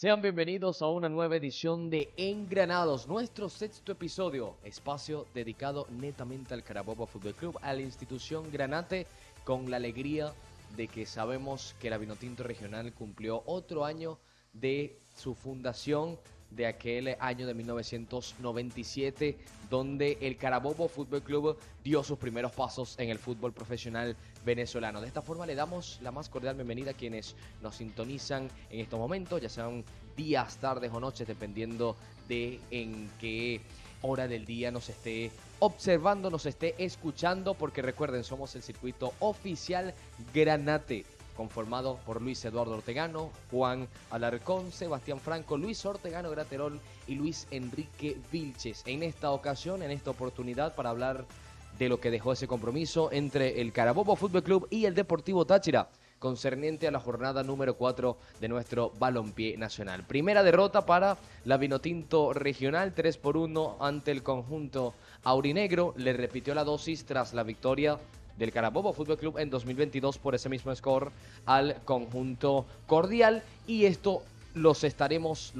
Sean bienvenidos a una nueva edición de Engranados, nuestro sexto episodio, espacio dedicado netamente al Carabobo Fútbol Club, a la institución Granate, con la alegría de que sabemos que la Vinotinto Regional cumplió otro año de su fundación, de aquel año de 1997, donde el Carabobo Fútbol Club dio sus primeros pasos en el fútbol profesional venezolano. De esta forma le damos la más cordial bienvenida a quienes nos sintonizan en estos momentos, ya sean días, tardes o noches, dependiendo de en qué hora del día nos esté observando, nos esté escuchando, porque recuerden, somos el circuito oficial Granate, conformado por Luis Eduardo Ortegano, Juan Alarcón, Sebastián Franco, Luis Ortegano Graterol y Luis Enrique Vilches. En esta ocasión, en esta oportunidad, para hablar de lo que dejó ese compromiso entre el Carabobo Fútbol Club y el Deportivo Táchira, concerniente a la jornada número 4 de nuestro balompié nacional. Primera derrota para la Vinotinto Regional, 3-1 ante el conjunto aurinegro. Le repitió la dosis tras la victoria del Carabobo Fútbol Club en 2022 por ese mismo score al conjunto cordial, y esto lo estaremos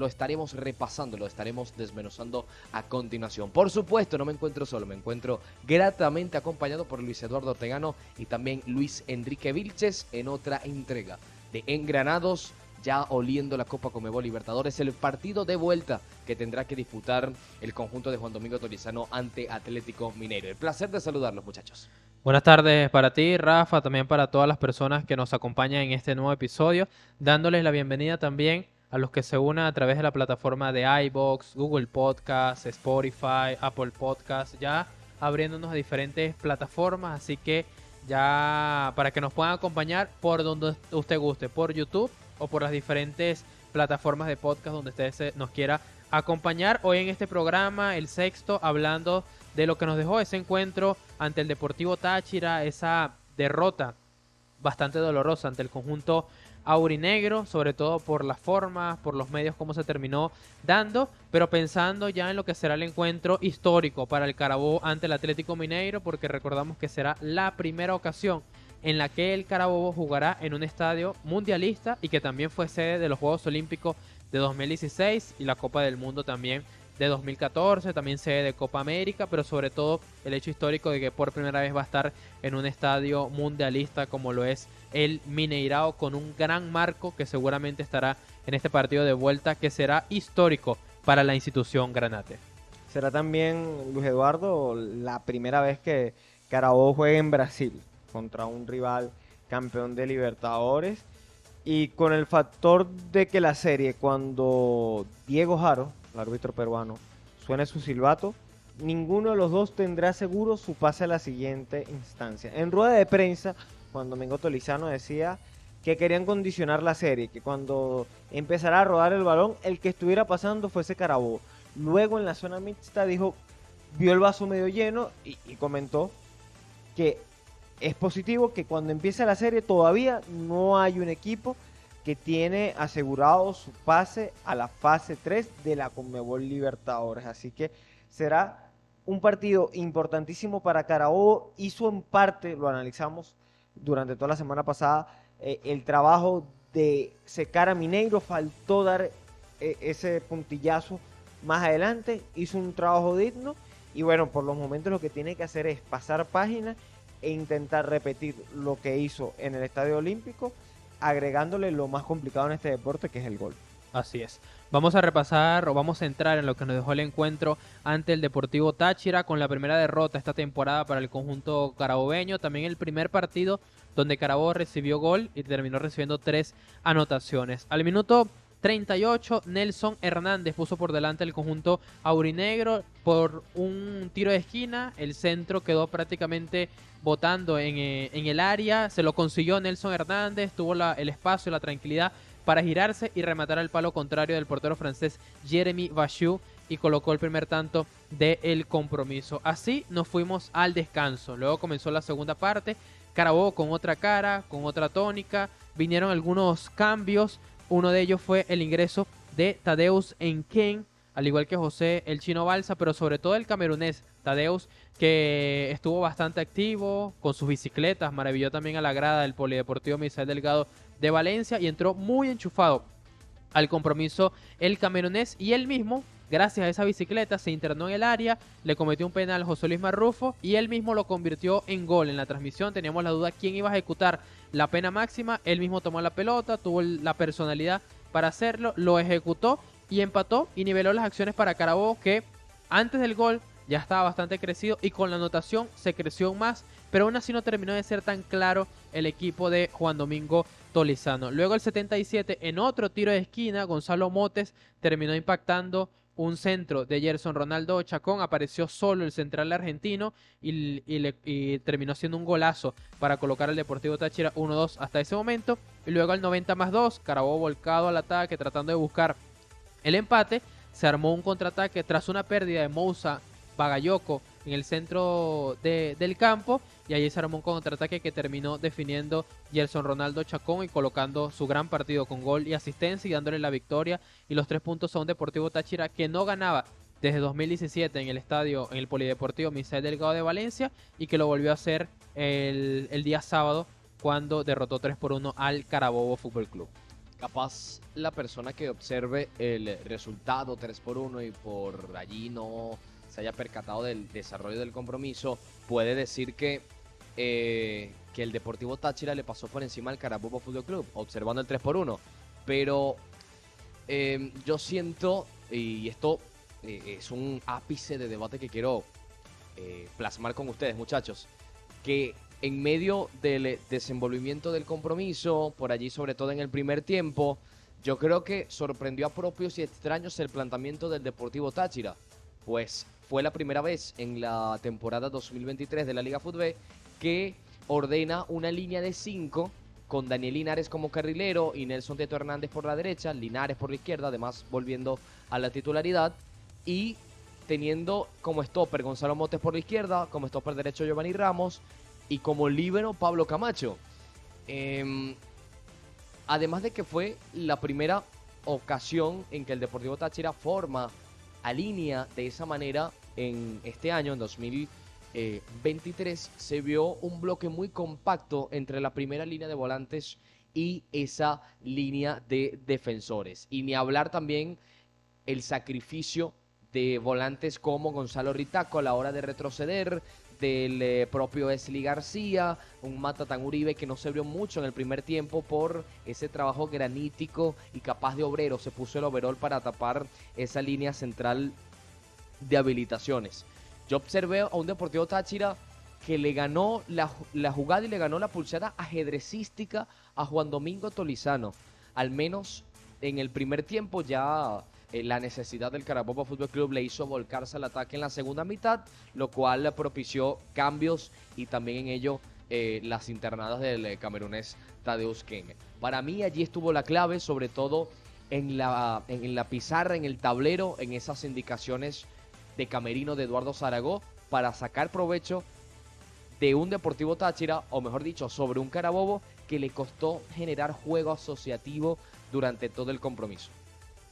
repasando, lo estaremos desmenuzando a continuación. Por supuesto, no me encuentro solo, me encuentro gratamente acompañado por Luis Eduardo Ortegano y también Luis Enrique Vilches en otra entrega de Engranados, ya oliendo la Copa Conmebol Libertadores, el partido de vuelta que tendrá que disputar el conjunto de Juan Domingo Torizano ante Atlético Mineiro. El placer de saludarlos, muchachos. Buenas tardes para ti, Rafa, también para todas las personas que nos acompañan en este nuevo episodio, dándoles la bienvenida también a los que se unan a través de la plataforma de iVoox, Google Podcast, Spotify, Apple Podcast, ya abriéndonos a diferentes plataformas, así que ya para que nos puedan acompañar por donde usted guste, por YouTube o por las diferentes plataformas de podcast donde usted nos quiera acompañar. Hoy en este programa, el sexto, hablando de lo que nos dejó ese encuentro ante el Deportivo Táchira, esa derrota bastante dolorosa ante el conjunto aurinegro, sobre todo por las formas, por los medios, cómo se terminó dando, pero pensando ya en lo que será el encuentro histórico para el Carabobo ante el Atlético Mineiro, porque recordamos que será la primera ocasión en la que el Carabobo jugará en un estadio mundialista y que también fue sede de los Juegos Olímpicos de 2016 y la Copa del Mundo también de 2014, también sede de Copa América, pero sobre todo el hecho histórico de que por primera vez va a estar en un estadio mundialista como lo es el Mineirao, con un gran marco que seguramente estará en este partido de vuelta, que será histórico para la institución Granate. Será también, Luis Eduardo, la primera vez que Carabobo juegue en Brasil contra un rival campeón de Libertadores, y con el factor de que la serie, cuando Diego Jaro, el árbitro peruano, suene su silbato, ninguno de los dos tendrá seguro su pase a la siguiente instancia. En rueda de prensa, Juan Domingo Tolizano decía que querían condicionar la serie, que cuando empezara a rodar el balón, el que estuviera pasando fuese Carabobo. Luego en la zona mixta dijo, vio el vaso medio lleno y comentó que es positivo que cuando empiece la serie todavía no hay un equipo que tiene asegurado su pase a la fase 3 de la Conmebol Libertadores. Así que será un partido importantísimo para Carabobo. Hizo en parte, lo analizamos durante toda la semana pasada, el trabajo de secar a Mineiro. Faltó dar ese puntillazo más adelante. Hizo un trabajo digno y bueno, por los momentos lo que tiene que hacer es pasar página e intentar repetir lo que hizo en el Estadio Olímpico, agregándole lo más complicado en este deporte, que es el gol. Así es. Vamos a repasar o vamos a entrar en lo que nos dejó el encuentro ante el Deportivo Táchira, con la primera derrota esta temporada para el conjunto carabobeño. También el primer partido donde Carabobo recibió gol y terminó recibiendo 3 anotaciones. Al minuto 38, Nelson Hernández puso por delante el conjunto aurinegro por un tiro de esquina. El centro quedó prácticamente botando en el área. Se lo consiguió Nelson Hernández, tuvo el espacio, la tranquilidad para girarse y rematar al palo contrario del portero francés Jeremy Bachou, y colocó el primer tanto del compromiso. Así nos fuimos al descanso. Luego comenzó la segunda parte. Carabobo con otra cara, con otra tónica. Vinieron algunos cambios. Uno de ellos fue el ingreso de Tadeusz Enken, al igual que José el Chino Balsa, pero sobre todo el camerunés Tadeusz, que estuvo bastante activo con sus bicicletas, maravilló también a la grada del Polideportivo Misael Delgado de Valencia y entró muy enchufado al compromiso el camerunés, y él mismo, gracias a esa bicicleta, se internó en el área, le cometió un penal José Luis Marrufo y él mismo lo convirtió en gol. En la transmisión teníamos la duda quién iba a ejecutar la pena máxima, él mismo tomó la pelota, tuvo la personalidad para hacerlo, lo ejecutó y empató y niveló las acciones para Carabobo, que antes del gol ya estaba bastante crecido y con la anotación se creció aún más, pero aún así no terminó de ser tan claro el equipo de Juan Domingo Tolizano. Luego el 77, en otro tiro de esquina, Gonzalo Motes terminó impactando un centro de Gerson Ronaldo Chacón, apareció solo el central argentino y terminó siendo un golazo para colocar al Deportivo Táchira 1-2 hasta ese momento. Y luego al 90+2, Carabobo volcado al ataque tratando de buscar el empate, se armó un contraataque tras una pérdida de Moussa Bagayoko en el centro del campo, y allí se armó un contraataque que terminó definiendo Gerson Ronaldo Chacón y colocando su gran partido con gol y asistencia y dándole la victoria y los 3 puntos a un Deportivo Táchira que no ganaba desde 2017 en el estadio, en el Polideportivo Misael Delgado de Valencia, y que lo volvió a hacer el día sábado cuando derrotó 3-1 al Carabobo Fútbol Club. Capaz la persona que observe el resultado 3-1 y por allí no se haya percatado del desarrollo del compromiso, puede decir que el Deportivo Táchira le pasó por encima al Carabobo Fútbol Club, observando el 3-1. Pero yo siento, y esto es un ápice de debate que quiero plasmar con ustedes, muchachos, que en medio del desenvolvimiento del compromiso, por allí sobre todo en el primer tiempo, yo creo que sorprendió a propios y extraños el planteamiento del Deportivo Táchira, pues fue la primera vez en la temporada 2023 de la Liga Fútbol que ordena una línea de 5 con Daniel Linares como carrilero y Nelson Teto Hernández por la derecha, Linares por la izquierda, además volviendo a la titularidad, y teniendo como stopper Gonzalo Motes por la izquierda, como stopper derecho Giovanni Ramos y como líbero Pablo Camacho. Además de que fue la primera ocasión en que el Deportivo Táchira forma a línea de esa manera en este año, en 2023, se vio un bloque muy compacto entre la primera línea de volantes y esa línea de defensores. Y ni hablar también el sacrificio de volantes como Gonzalo Ritaco a la hora de retroceder, del propio Esli García, un Matatán Uribe que no se vio mucho en el primer tiempo por ese trabajo granítico y capaz de obrero. Se puso el overol para tapar esa línea central de habilitaciones. Yo observé a un Deportivo Táchira que le ganó la jugada y le ganó la pulsada ajedrecística a Juan Domingo Tolizano. Al menos en el primer tiempo ya la necesidad del Carabobo Fútbol Club le hizo volcarse al ataque en la segunda mitad, lo cual propició cambios y también en ello las internadas del camerunés Tadeusz Kenge. Para mí allí estuvo la clave, sobre todo en la pizarra, en el tablero, en esas indicaciones de camerino de Eduardo Zaragoza para sacar provecho de un Deportivo Táchira, o mejor dicho, sobre un Carabobo que le costó generar juego asociativo durante todo el compromiso.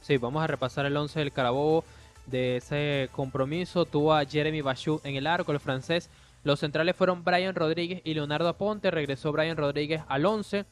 Sí, vamos a repasar el 11 del Carabobo de ese compromiso. Tuvo a Jeremy Bachut en el arco, el francés. Los centrales fueron Brian Rodríguez y Leonardo Aponte. Regresó Brian Rodríguez al 11.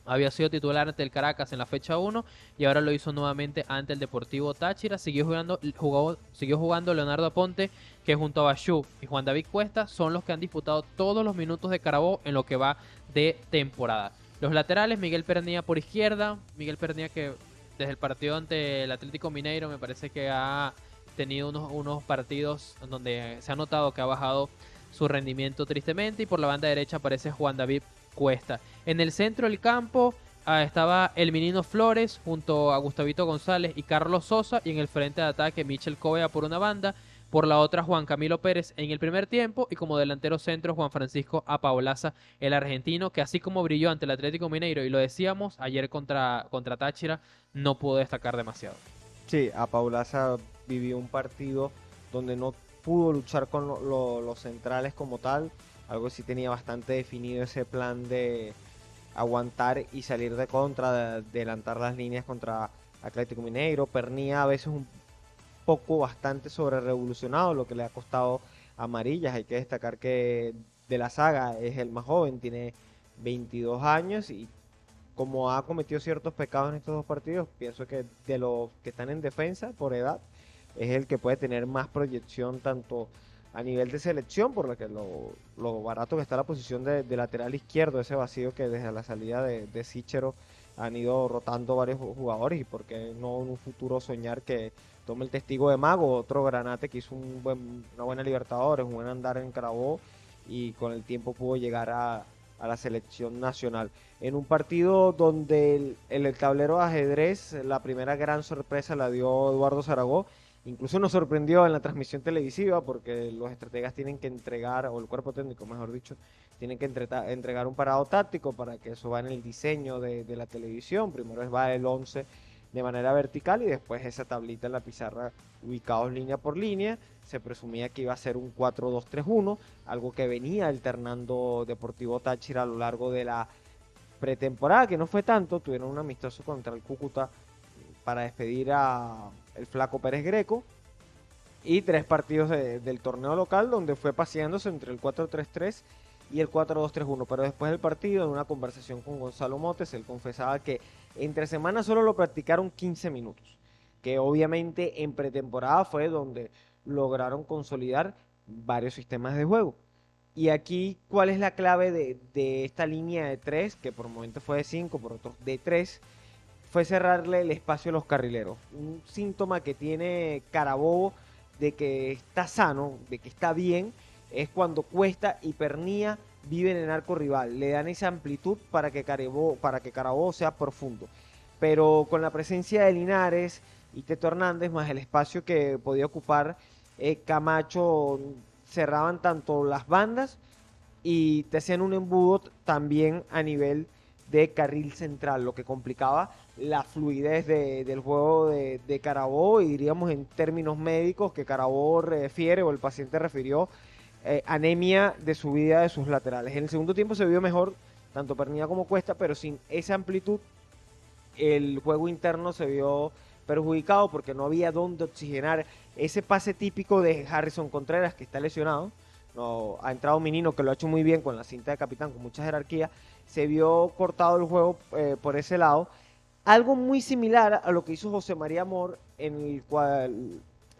Había sido titular ante el Caracas en la fecha 1 y ahora lo hizo nuevamente ante el Deportivo Táchira. Siguió jugando Leonardo Aponte, que junto a Bachut y Juan David Cuesta son los que han disputado todos los minutos de Carabobo en lo que va de temporada. Los laterales, Miguel Pernía por izquierda. Miguel Pernía, que desde el partido ante el Atlético Mineiro me parece que ha tenido unos partidos en donde se ha notado que ha bajado su rendimiento tristemente. Y por la banda derecha aparece Juan David Cuesta. En el centro del campo estaba el Menino Flores junto a Gustavito González y Carlos Sosa, y en el frente de ataque Michel Covea por una banda, por la otra Juan Camilo Pérez en el primer tiempo, y como delantero centro Juan Francisco Apaolaza, el argentino, que así como brilló ante el Atlético Mineiro y lo decíamos ayer contra Táchira, no pudo destacar demasiado. Sí, Apaolaza vivió un partido donde no pudo luchar con los centrales como tal. Algo sí tenía bastante definido ese plan de aguantar y salir de contra, de adelantar las líneas contra Atlético Mineiro. Pernía a veces un poco bastante sobre revolucionado, lo que le ha costado amarillas. Hay que destacar que de la saga es el más joven, tiene 22 años y como ha cometido ciertos pecados en estos dos partidos, pienso que de los que están en defensa por edad, es el que puede tener más proyección tanto a nivel de selección, por lo barato que está la posición de lateral izquierdo, ese vacío que desde la salida de Sichero han ido rotando varios jugadores, y por qué no en un futuro soñar que tome el testigo de Mago, otro Granate que hizo una buena Libertadores, un buen andar en Carabobo, y con el tiempo pudo llegar a la selección nacional. En un partido donde el tablero de ajedrez, la primera gran sorpresa la dio Eduardo Zaragoza. Incluso nos sorprendió en la transmisión televisiva porque los estrategas tienen que entregar, o el cuerpo técnico mejor dicho, tienen que entregar un parado táctico para que eso va en el diseño de la televisión. Primero va el 11 de manera vertical y después esa tablita en la pizarra ubicados línea por línea. Se presumía que iba a ser un 4-2-3-1, algo que venía alternando Deportivo Táchira a lo largo de la pretemporada, que no fue tanto. Tuvieron un amistoso contra el Cúcuta para despedir a el Flaco Pérez Greco, y 3 partidos del torneo local donde fue paseándose entre el 4-3-3 y el 4-2-3-1, pero después del partido, en una conversación con Gonzalo Motes, él confesaba que entre semanas solo lo practicaron 15 minutos, que obviamente en pretemporada fue donde lograron consolidar varios sistemas de juego. Y aquí, ¿cuál es la clave de esta línea de 3, que por momentos fue de 5, por otros de 3? Fue cerrarle el espacio a los carrileros. Un síntoma que tiene Carabobo de que está sano, de que está bien, es cuando Cuesta y Pernía viven en arco rival. Le dan esa amplitud para que Carabobo sea profundo. Pero con la presencia de Linares y Teto Hernández, más el espacio que podía ocupar Camacho, cerraban tanto las bandas y te hacían un embudo también a nivel de carril central, lo que complicaba la fluidez del juego de Carabobo, y diríamos en términos médicos que Carabobo refiere, o el paciente refirió, anemia de subida de sus laterales. En el segundo tiempo se vio mejor tanto Pernilla como Cuesta, pero sin esa amplitud el juego interno se vio perjudicado porque no había dónde oxigenar ese pase típico de Harrison Contreras, que está lesionado. No, ha entrado Minino, que lo ha hecho muy bien con la cinta de capitán, con mucha jerarquía. Se vio cortado el juego por ese lado. Algo muy similar a lo que hizo José María Amor en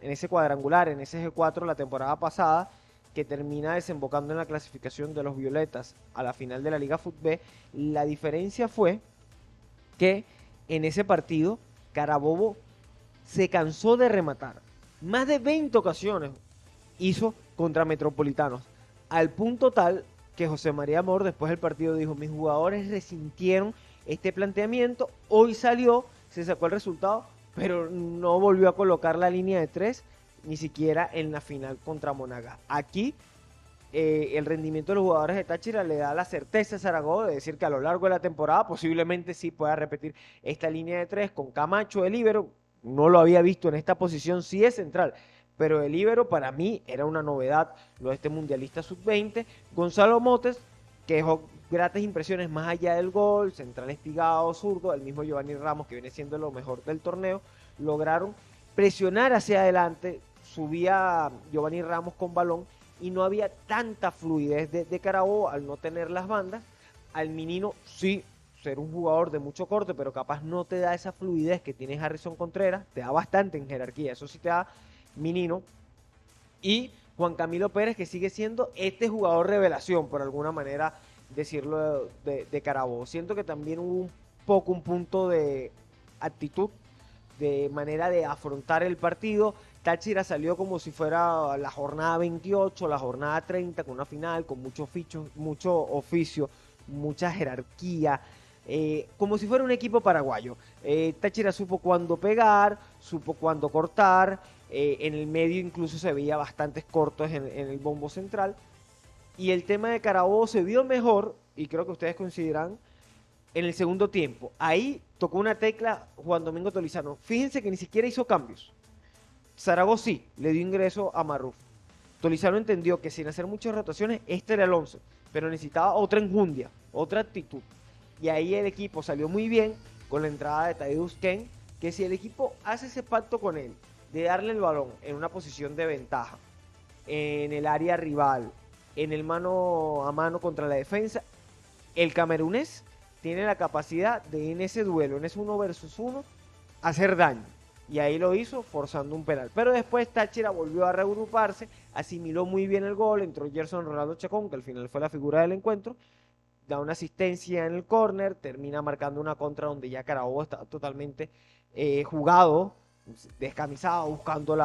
ese cuadrangular, en ese G4 la temporada pasada, que termina desembocando en la clasificación de los Violetas a la final de la Liga Fútbol. La diferencia fue que en ese partido Carabobo se cansó de rematar. Más de 20 ocasiones hizo contra Metropolitanos, al punto tal que José María Amor después del partido dijo: mis jugadores resintieron este planteamiento, hoy salió, se sacó el resultado, pero no volvió a colocar la línea de 3, ni siquiera en la final contra Monagas. Aquí el rendimiento de los jugadores de Táchira le da la certeza a Zaragoza de decir que a lo largo de la temporada posiblemente sí pueda repetir esta línea de 3 con Camacho de líbero. No lo había visto en esta posición, sí es central, pero el líbero para mí era una novedad, lo de este mundialista sub-20. Gonzalo Motes, que dejó gratas impresiones más allá del gol, central espigado, zurdo, el mismo Giovanni Ramos, que viene siendo lo mejor del torneo. Lograron presionar hacia adelante, subía Giovanni Ramos con balón y no había tanta fluidez de Carabobo al no tener las bandas. Al Minino sí, ser un jugador de mucho corte, pero capaz no te da esa fluidez que tiene Harrison Contreras, te da bastante en jerarquía, eso sí te da Minino. Y Juan Camilo Pérez, que sigue siendo este jugador revelación, por alguna manera decirlo, de Carabobo. Siento que también hubo un punto de actitud, de manera de afrontar el partido. Táchira salió como si fuera la jornada 28, la jornada 30, con una final, con mucho oficio, mucha jerarquía, como si fuera un equipo paraguayo. Táchira supo cuándo pegar, supo cuándo cortar, en el medio incluso se veía bastantes cortos en el bombo central. Y el tema de Carabobo se vio mejor, y creo que ustedes coincidirán, en el segundo tiempo. Ahí tocó una tecla Juan Domingo Tolizano. Fíjense que ni siquiera hizo cambios. Zaragoza sí, le dio ingreso a Marruf. Tolizano entendió que sin hacer muchas rotaciones, este era el 11, pero necesitaba otra enjundia, otra actitud. Y ahí el equipo salió muy bien con la entrada de Tadeusz Ken, que si el equipo hace ese pacto con él, de darle el balón en una posición de ventaja, en el área rival, en el mano a mano contra la defensa, el camerunés tiene la capacidad de en ese duelo, en ese 1 versus 1, hacer daño. Y ahí lo hizo forzando un penal. Pero después Táchira volvió a reagruparse, asimiló muy bien el gol, entró Gerson Rolando Chacón, que al final fue la figura del encuentro, da una asistencia en el córner, termina marcando una contra donde ya Carabobo está totalmente jugado, descamisado, buscando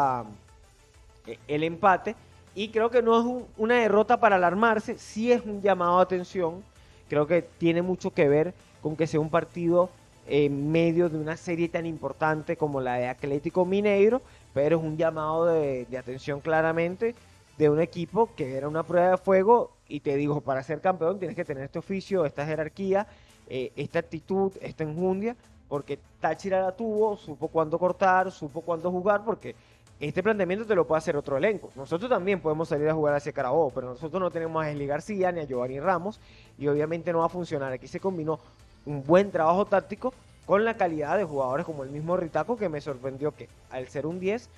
el empate. Y creo que no es una derrota para alarmarse, sí es un llamado a atención. Creo que tiene mucho que ver con que sea un partido en medio de una serie tan importante como la de Atlético Mineiro, pero es un llamado de atención claramente de un equipo que era una prueba de fuego. Y te digo, para ser campeón tienes que tener este oficio, esta jerarquía, esta actitud, esta enjundia, porque Táchira la tuvo, supo cuándo cortar, supo cuándo jugar, porque este planteamiento te lo puede hacer otro elenco. Nosotros también podemos salir a jugar hacia Carabobo, pero nosotros no tenemos a Esli García ni a Giovanni Ramos, y obviamente no va a funcionar. Aquí se combinó un buen trabajo táctico con la calidad de jugadores como el mismo Ritaco, que me sorprendió que al ser un 10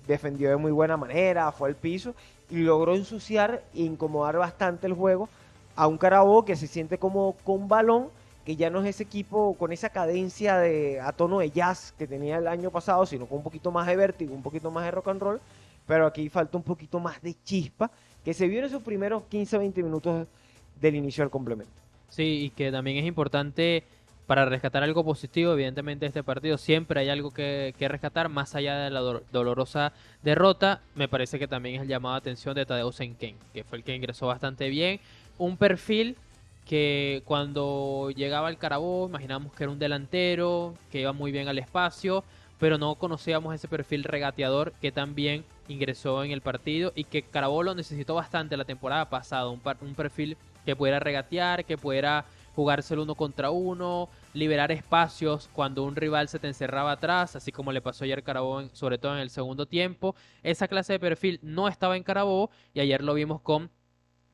defendió de muy buena manera, fue al piso y logró ensuciar e incomodar bastante el juego a un Carabobo que se siente como con balón, que ya no es ese equipo con esa cadencia a tono de jazz que tenía el año pasado, sino con un poquito más de vértigo, un poquito más de rock and roll, pero aquí falta un poquito más de chispa, que se vio en esos primeros 15-20 minutos del inicio del complemento. Sí, y que también es importante para rescatar algo positivo, evidentemente, de este partido. Siempre hay algo que rescatar, más allá de la dolorosa derrota. Me parece que también es el llamado de atención de Tadeu Senken, que fue el que ingresó bastante bien. Un perfil que cuando llegaba al Carabobo imaginábamos que era un delantero, que iba muy bien al espacio, pero no conocíamos ese perfil regateador que también ingresó en el partido y que Carabobo lo necesitó bastante la temporada pasada. Un perfil que pudiera regatear, que pudiera jugarse el 1 contra 1, liberar espacios cuando un rival se te encerraba atrás, así como le pasó ayer a Carabobo, sobre todo en el segundo tiempo. Esa clase de perfil no estaba en Carabobo y ayer lo vimos con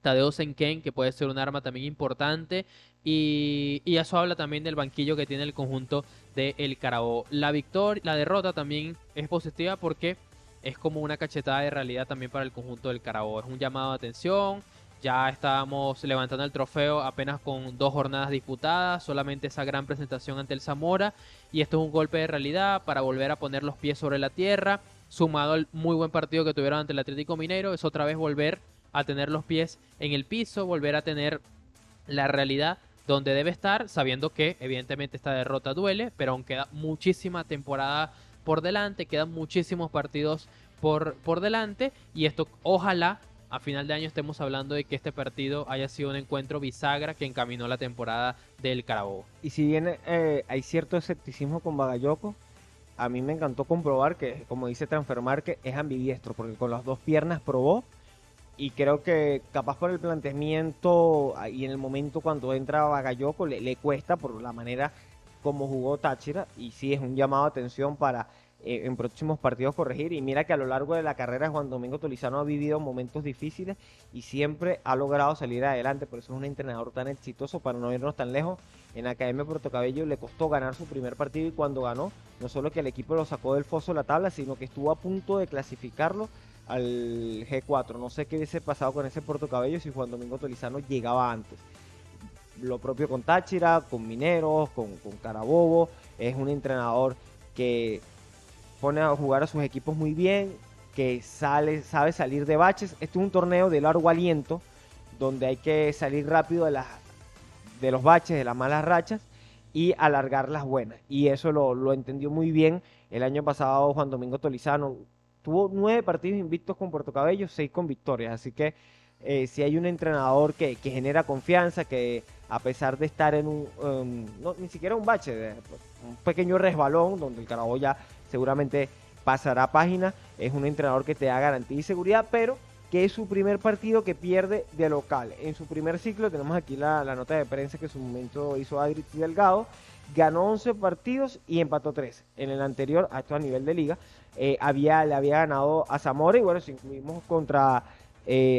Tadeu Senken, que puede ser un arma también importante, y eso habla también del banquillo que tiene el conjunto del Carabobo. La derrota también es positiva porque es como una cachetada de realidad también para el conjunto del Carabobo. Es un llamado de atención. Ya estábamos levantando el trofeo apenas con 2 jornadas disputadas, solamente esa gran presentación ante el Zamora, y esto es un golpe de realidad para volver a poner los pies sobre la tierra, sumado al muy buen partido que tuvieron ante el Atlético Mineiro. Es otra vez volver a tener los pies en el piso, volver a tener la realidad donde debe estar, sabiendo que evidentemente esta derrota duele, pero aún queda muchísima temporada por delante, quedan muchísimos partidos por delante, y esto ojalá a final de año estemos hablando de que este partido haya sido un encuentro bisagra que encaminó la temporada del Carabobo. Y si bien hay cierto escepticismo con Bagayoko, a mí me encantó comprobar que, como dice Transfermarkt, es ambidiestro, porque con las dos piernas probó. Y creo que capaz por el planteamiento y en el momento cuando entra Bagayoko le cuesta por la manera como jugó Táchira. Y sí es un llamado de atención para en próximos partidos corregir. Y mira que a lo largo de la carrera Juan Domingo Tolizano ha vivido momentos difíciles y siempre ha logrado salir adelante. Por eso es un entrenador tan exitoso. Para no irnos tan lejos, en Academia Portocabello le costó ganar su primer partido, y cuando ganó, no solo que el equipo lo sacó del foso de la tabla, sino que estuvo a punto de clasificarlo al G4. No sé qué hubiese pasado con ese Portocabello si Juan Domingo Tolizano llegaba antes. Lo propio con Táchira, con Mineros, con Carabobo. Es un entrenador que pone a jugar a sus equipos muy bien, que sabe salir de baches. Este es un torneo de largo aliento, donde hay que salir rápido de los baches, de las malas rachas, y alargar las buenas. Y eso lo entendió muy bien el año pasado Juan Domingo Tolizano. Tuvo 9 partidos invictos con Puerto Cabello, 6 con victorias. Así que si hay un entrenador que genera confianza, que a pesar de estar en no, ni siquiera un bache, un pequeño resbalón, donde el Carabobo ya seguramente pasará página, es un entrenador que te da garantía y seguridad, pero que es su primer partido que pierde de local. En su primer ciclo, tenemos aquí la nota de prensa que en su momento hizo Adri Delgado, ganó 11 partidos y empató 3. En el anterior, esto a nivel de liga, le había ganado a Zamora, y bueno, si incluimos contra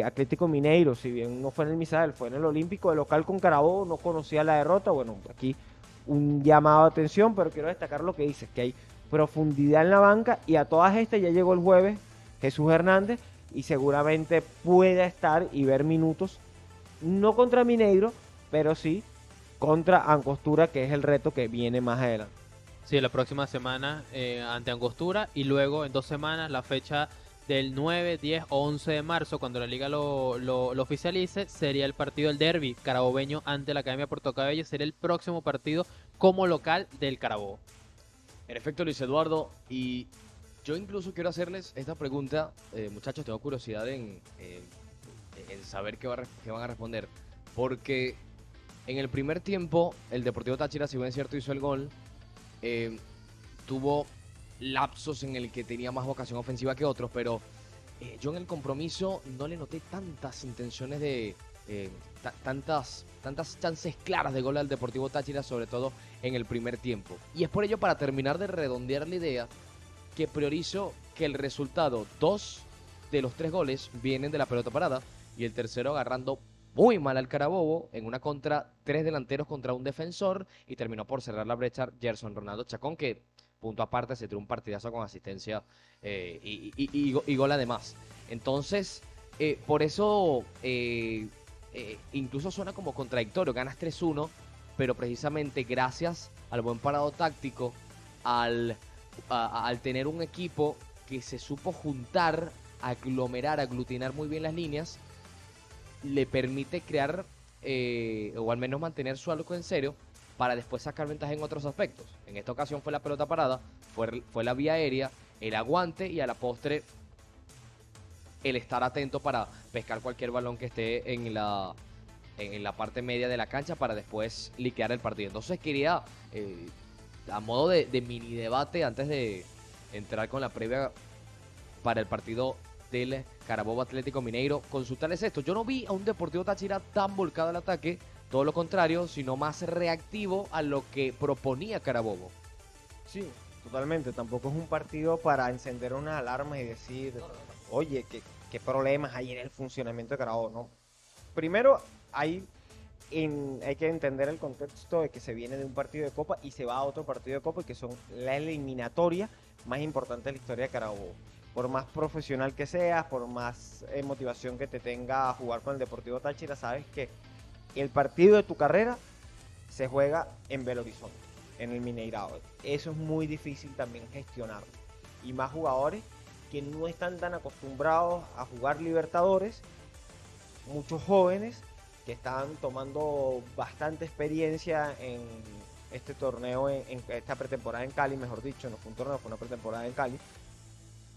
Atlético Mineiro, si bien no fue en el Misael, fue en el Olímpico, de local con Carabobo, no conocía la derrota. Bueno, aquí un llamado de atención, pero quiero destacar lo que dices, que hay profundidad en la banca, y a todas estas ya llegó el jueves Jesús Hernández, y seguramente pueda estar y ver minutos, no contra Mineiro, pero sí contra Angostura, que es el reto que viene más adelante. Sí, la próxima semana ante Angostura y luego en 2 semanas la fecha del 9, 10 o 11 de marzo, cuando la liga lo oficialice, sería el partido del derbi carabobeño ante la Academia Puerto Cabello, sería el próximo partido como local del Carabobo. En efecto, Luis Eduardo, y yo incluso quiero hacerles esta pregunta, muchachos, tengo curiosidad en saber qué van a responder, porque en el primer tiempo el Deportivo Táchira, si bien es cierto, hizo el gol, tuvo lapsos en el que tenía más vocación ofensiva que otros, pero yo en el compromiso no le noté tantas intenciones tantas chances claras de gol al Deportivo Táchira, sobre todo en el primer tiempo. Y es por ello, para terminar de redondear la idea, que priorizo que el resultado, 2 de los 3 goles vienen de la pelota parada y el tercero agarrando muy mal al Carabobo en una contra, 3 delanteros contra un defensor, y terminó por cerrar la brecha Gerson Ronaldo Chacón, que punto aparte se tiró un partidazo con asistencia y gol además. Entonces, por eso incluso suena como contradictorio, ganas 3-1, pero precisamente gracias al buen parado táctico, al tener un equipo que se supo juntar, aglomerar, aglutinar muy bien las líneas, le permite crear o al menos mantener su arco en serio para después sacar ventaja en otros aspectos. En esta ocasión fue la pelota parada, fue la vía aérea, el aguante y a la postre el estar atento para pescar cualquier balón que esté en la parte media de la cancha para después liquear el partido. Entonces quería, a modo de mini debate, antes de entrar con la previa para el partido del Carabobo Atlético Mineiro, consultarles esto. Yo no vi a un Deportivo Táchira tan volcado al ataque, todo lo contrario, sino más reactivo a lo que proponía Carabobo. Sí, totalmente. Tampoco es un partido para encender unas alarmas y decir, oye, ¿qué problemas hay en el funcionamiento de Carabobo? No. Primero, hay que entender el contexto de que se viene de un partido de Copa y se va a otro partido de Copa, y que son la eliminatoria más importante de la historia de Carabobo. Por más profesional que seas, por más motivación que te tenga a jugar con el Deportivo Táchira, sabes que el partido de tu carrera se juega en Belo Horizonte, en el Mineirao. Eso es muy difícil también gestionarlo. Y más jugadores que no están tan acostumbrados a jugar Libertadores, muchos jóvenes que están tomando bastante experiencia en este torneo, en esta pretemporada en Cali, mejor dicho, no fue un torneo, fue una pretemporada en Cali.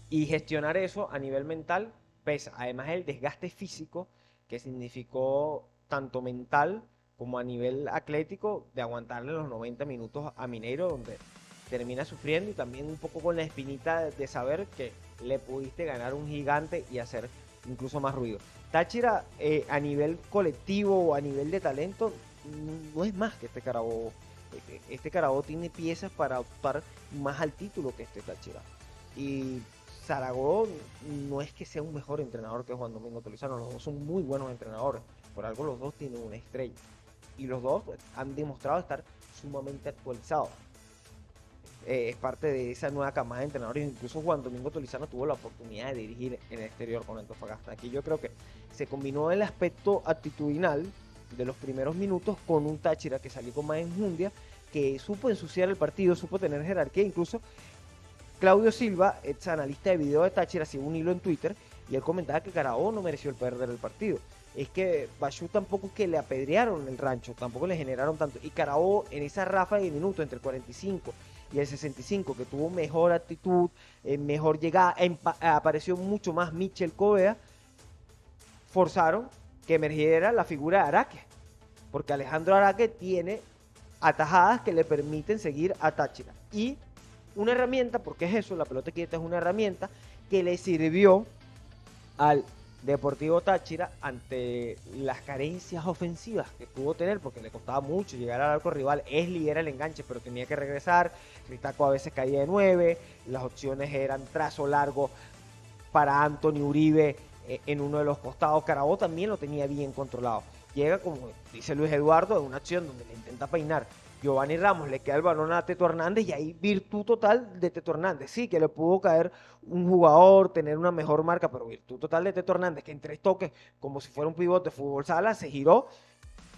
Y gestionar eso a nivel mental pesa. Además, el desgaste físico que significó tanto mental como a nivel atlético, de aguantarle los 90 minutos a Mineiro, donde termina sufriendo, y también un poco con la espinita de saber que le pudiste ganar un gigante y hacer incluso más ruido. Táchira, a nivel colectivo o a nivel de talento, no es más que este Carabobo. Este Carabobo tiene piezas para optar más al título que este Táchira. Y Zaragoza no es que sea un mejor entrenador que Juan Domingo Tolizano, los dos son muy buenos entrenadores, por algo los dos tienen una estrella, y los dos han demostrado estar sumamente actualizados. Es parte de esa nueva camada de entrenadores. Incluso Juan Domingo Tolizano tuvo la oportunidad de dirigir en el exterior con Antofagasta. Aquí yo creo que se combinó el aspecto actitudinal de los primeros minutos con un Táchira que salió con más enjundia, que supo ensuciar el partido, supo tener jerarquía. Incluso Claudio Silva, ex analista de video de Táchira, hacía un hilo en Twitter y él comentaba que Carabobo no mereció el perder el partido. Es que Bachú tampoco, que le apedrearon el rancho, tampoco le generaron tanto. Y Carabobo, en esa ráfaga de minutos entre el 45 y el 65, que tuvo mejor actitud, mejor llegada, apareció mucho más Michel Covea, forzaron que emergiera la figura de Araque, porque Alejandro Araque tiene atajadas que le permiten seguir a Táchira. Y una herramienta, porque es eso, la pelota quieta es una herramienta que le sirvió al Deportivo Táchira ante las carencias ofensivas que pudo tener, porque le costaba mucho llegar al arco rival. Esli era el enganche, pero tenía que regresar. Ritaco a veces caía de 9. Las opciones eran trazo largo para Anthony Uribe en uno de los costados. Carabobo también lo tenía bien controlado. Llega, como dice Luis Eduardo, en una acción donde le intenta peinar Giovanni Ramos, le queda el balón a Teto Hernández, y ahí virtud total de Teto Hernández. Sí, que le pudo caer un jugador, tener una mejor marca, pero virtud total de Teto Hernández, que en 3 toques, como si fuera un pivote de fútbol sala, se giró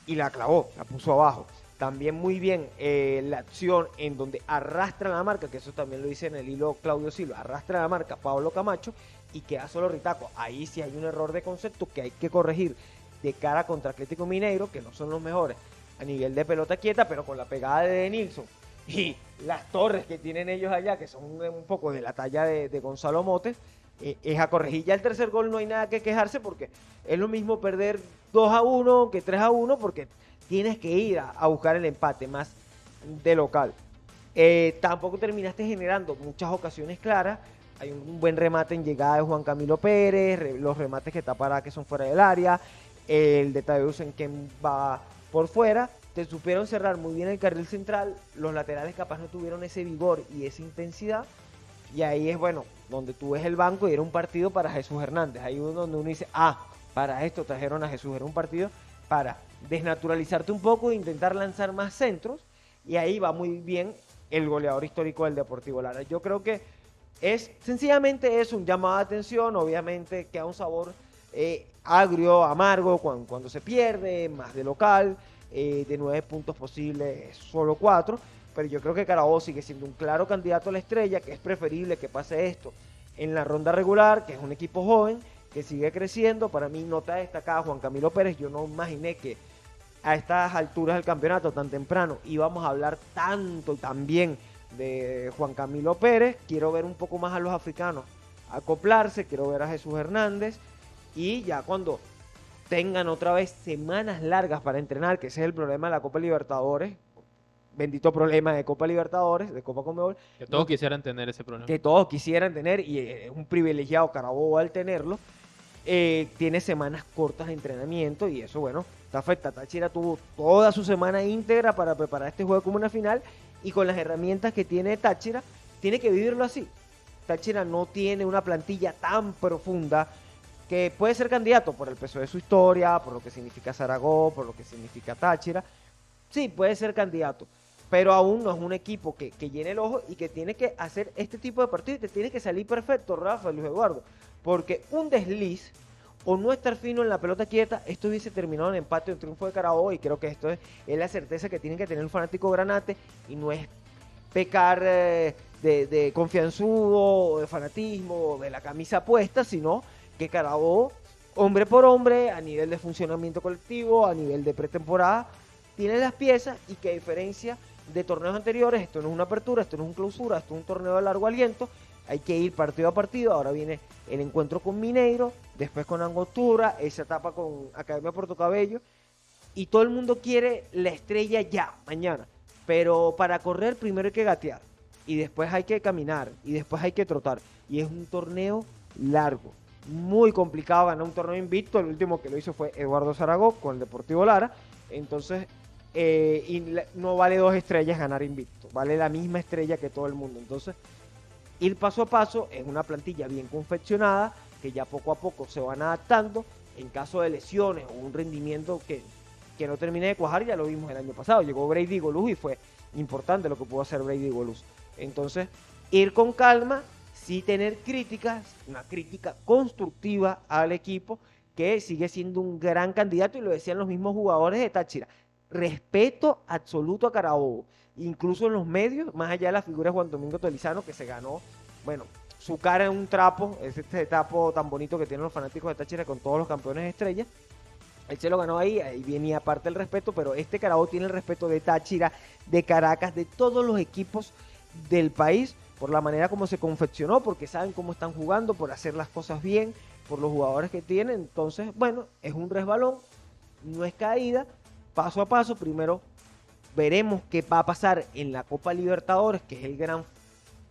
y la clavó, la puso abajo. también muy bien la acción en donde arrastra la marca, que eso también lo dice en el hilo Claudio Silva, arrastra la marca Pablo Camacho y queda solo Ritaco. Ahí sí hay un error de concepto que hay que corregir de cara contra Atlético Mineiro, que no son los mejores a nivel de pelota quieta, pero con la pegada de Nilsson y las torres que tienen ellos allá, que son un poco de la talla de Gonzalo Motes, es a corregir. Ya el tercer gol no hay nada que quejarse porque es lo mismo perder 2-1 que 3-1 porque tienes que ir a buscar el empate más de local. Tampoco terminaste generando muchas ocasiones claras. Hay un buen remate en llegada de Juan Camilo Pérez, los remates que tapará que son fuera del área, el de Tadeusz en que va por fuera. Te supieron cerrar muy bien el carril central, los laterales capaz no tuvieron ese vigor y esa intensidad, y ahí es bueno, donde tú ves el banco y era un partido para Jesús Hernández, ahí es donde uno dice, para esto trajeron a Jesús, era un partido para desnaturalizarte un poco e intentar lanzar más centros, y ahí va muy bien el goleador histórico del Deportivo Lara. Yo creo que sencillamente es un llamado de atención, obviamente queda un sabor agrio, amargo cuando se pierde, más de local, de 9 puntos posibles, solo 4, pero yo creo que Carabobo sigue siendo un claro candidato a la estrella, que es preferible que pase esto en la ronda regular, que es un equipo joven, que sigue creciendo. Para mí nota destacada Juan Camilo Pérez, yo no imaginé que a estas alturas del campeonato tan temprano íbamos a hablar tanto y tan bien de Juan Camilo Pérez. Quiero ver un poco más a los africanos acoplarse, quiero ver a Jesús Hernández, y ya cuando tengan otra vez semanas largas para entrenar, que ese es el problema de la Copa Libertadores, bendito problema de Copa Libertadores, de Copa Conmebol, Que todos quisieran tener ese problema. que todos quisieran tener, y es un privilegiado Carabobo al tenerlo. Tiene semanas cortas de entrenamiento y eso, bueno, te afecta. Táchira tuvo toda su semana íntegra para preparar este juego como una final, y con las herramientas que tiene Táchira, tiene que vivirlo así. Táchira no tiene una plantilla tan profunda, que puede ser candidato por el peso de su historia, por lo que significa Zaragoza, por lo que significa Táchira. Sí, puede ser candidato, pero aún no es un equipo que llene el ojo y que tiene que hacer este tipo de partidos y te tiene que salir perfecto, Rafa, Luis Eduardo, porque un desliz o no estar fino en la pelota quieta, esto hubiese terminado en empate o en triunfo de Carabobo, y creo que esto es la certeza que tiene que tener el fanático granate, y no es pecar de confianzudo, o de fanatismo, o de la camisa puesta, sino que Carabobo, hombre por hombre, a nivel de funcionamiento colectivo, a nivel de pretemporada, tiene las piezas, y que a diferencia de torneos anteriores, esto no es una apertura, esto no es un clausura, esto es un torneo de largo aliento, hay que ir partido a partido. Ahora viene el encuentro con Mineiro, después con Angostura, esa etapa con Academia Puerto Cabello, y todo el mundo quiere la estrella ya, mañana, pero para correr primero hay que gatear, y después hay que caminar, y después hay que trotar, y es un torneo largo, muy complicado ganar un torneo invicto. El último que lo hizo fue Eduardo Zaragoza con el Deportivo Lara, entonces no vale 2 estrellas ganar invicto, vale la misma estrella que todo el mundo. Entonces ir paso a paso en una plantilla bien confeccionada, que ya poco a poco se van adaptando. En caso de lesiones o un rendimiento que no termine de cuajar, ya lo vimos el año pasado, llegó Brady Goluz y fue importante lo que pudo hacer Brady Goluz. Entonces ir con calma, sí tener críticas, una crítica constructiva al equipo, que sigue siendo un gran candidato, y lo decían los mismos jugadores de Táchira. Respeto absoluto a Carabobo, incluso en los medios, más allá de la figura de Juan Domingo Tolizano, que se ganó, bueno, su cara en un trapo, es este trapo tan bonito que tienen los fanáticos de Táchira con todos los campeones de estrella. Él se lo ganó ahí venía aparte el respeto, pero este Carabobo tiene el respeto de Táchira, de Caracas, de todos los equipos del país, por la manera como se confeccionó, porque saben cómo están jugando, por hacer las cosas bien, por los jugadores que tienen. Entonces, bueno, es un resbalón, no es caída, paso a paso. Primero veremos qué va a pasar en la Copa Libertadores, que es el gran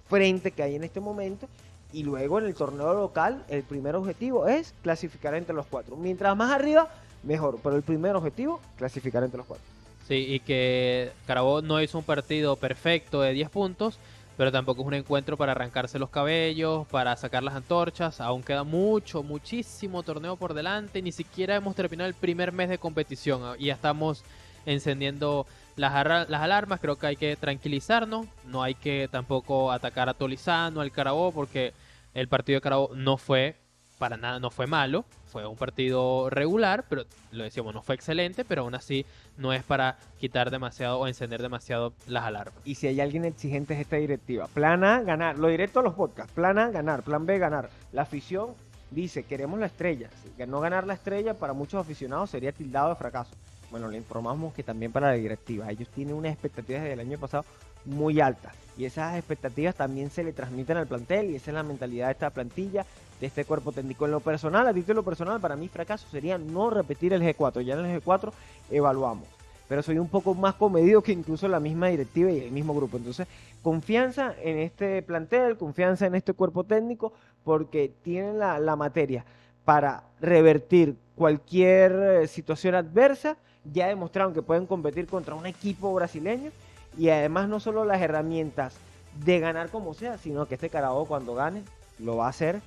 frente que hay en este momento, y luego en el torneo local el primer objetivo es clasificar entre los 4. Mientras más arriba, mejor, pero el primer objetivo, clasificar entre los 4. Sí, y que Carabobo no hizo un partido perfecto de 10 puntos, pero tampoco es un encuentro para arrancarse los cabellos, para sacar las antorchas. Aún queda muchísimo torneo por delante. Ni siquiera hemos terminado el primer mes de competición y ya estamos encendiendo las alarmas. Creo que hay que tranquilizarnos. No hay que tampoco atacar a Tolizano, al Carabobo, porque el partido de Carabobo no fue para nada, no fue malo, fue un partido regular, pero lo decíamos, no fue excelente, pero aún así no es para quitar demasiado o encender demasiado las alarmas. Y si hay alguien exigente es esta directiva. Plan A, ganar. Lo diré todos los podcasts. Plan A, ganar. Plan B, ganar. La afición dice, queremos la estrella. No ganar la estrella para muchos aficionados sería tildado de fracaso. Bueno, le informamos que también para la directiva. Ellos tienen unas expectativas desde el año pasado muy altas. Y esas expectativas también se le transmiten al plantel y esa es la mentalidad de esta plantilla, de este cuerpo técnico. En lo personal, a título personal, para mí fracaso sería no repetir el G4. Ya en el G4 evaluamos. Pero soy un poco más comedido que incluso la misma directiva y el mismo grupo. Entonces, confianza en este plantel, confianza en este cuerpo técnico, porque tienen la materia para revertir cualquier situación adversa. Ya demostraron que pueden competir contra un equipo brasileño y además no solo las herramientas de ganar como sea, sino que este Carabobo cuando gane lo va a hacer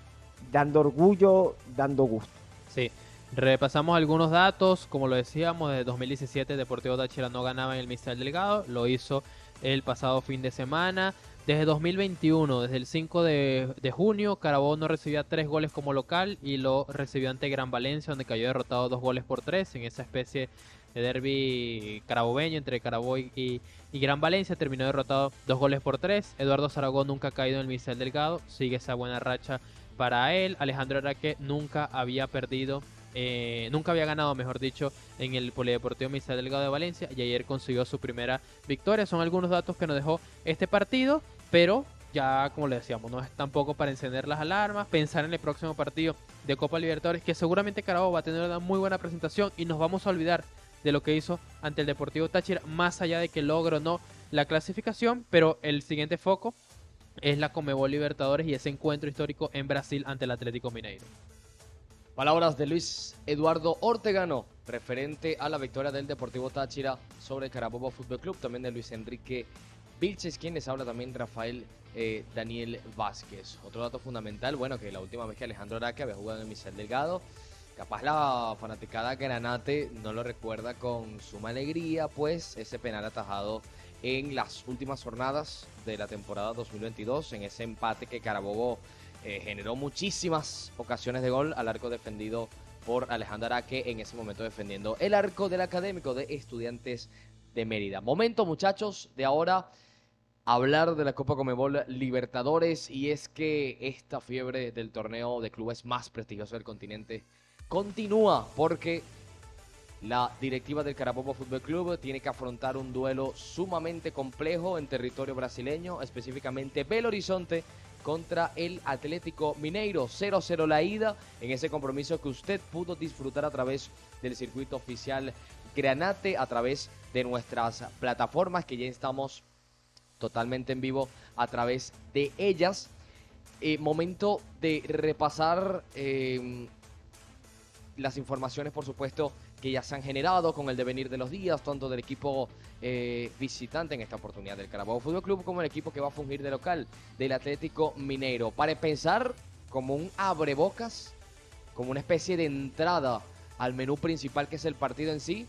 dando orgullo, dando gusto. Sí, repasamos algunos datos, como lo decíamos, de 2017 Deportivo Táchira no ganaba en el Mister Delgado, lo hizo el pasado fin de semana. Desde 2021, desde el 5 de junio, Carabobo no recibía 3 goles como local y lo recibió ante Gran Valencia, donde cayó derrotado 2 goles por 3 en esa especie de derbi carabobeño entre Carabobo y Gran Valencia. Terminó derrotado 2 goles por 3. Eduardo Zaragoza nunca ha caído en el Mister Delgado, sigue esa buena racha para él. Alejandro Araque nunca había perdido, nunca había ganado, mejor dicho, en el Polideportivo Mister Delgado de Valencia y ayer consiguió su primera victoria. Son algunos datos que nos dejó este partido, pero ya como le decíamos, no es tampoco para encender las alarmas, pensar en el próximo partido de Copa Libertadores, que seguramente Carabobo va a tener una muy buena presentación y nos vamos a olvidar de lo que hizo ante el Deportivo Táchira, más allá de que logre o no la clasificación, pero el siguiente foco es la Conmebol Libertadores y ese encuentro histórico en Brasil ante el Atlético Mineiro. Palabras de Luis Eduardo Ortegano, referente a la victoria del Deportivo Táchira sobre el Carabobo Fútbol Club, también de Luis Enrique Vilches, quien les habla también Rafael Daniel Vázquez. Otro dato fundamental, bueno, que la última vez que Alejandro Araque había jugado en el Mister Delgado, capaz la fanaticada Granate no lo recuerda con suma alegría, pues ese penal atajado en las últimas jornadas de la temporada 2022, en ese empate que Carabobo generó muchísimas ocasiones de gol al arco defendido por Alejandro Araque, en ese momento defendiendo el arco del Académico de Estudiantes de Mérida. Momento, muchachos, de ahora hablar de la Copa Conmebol Libertadores, y es que esta fiebre del torneo de clubes más prestigioso del continente continúa, porque la directiva del Carabobo Fútbol Club tiene que afrontar un duelo sumamente complejo en territorio brasileño, específicamente Belo Horizonte contra el Atlético Mineiro. 0-0 la ida en ese compromiso que usted pudo disfrutar a través del circuito oficial Granate, a través de nuestras plataformas que ya estamos totalmente en vivo a través de ellas. Momento de repasar las informaciones, por supuesto, que ya se han generado con el devenir de los días, tanto del equipo visitante en esta oportunidad del Carabobo Fútbol Club, como el equipo que va a fungir de local del Atlético Mineiro. Para empezar, como un abrebocas, como una especie de entrada al menú principal que es el partido en sí,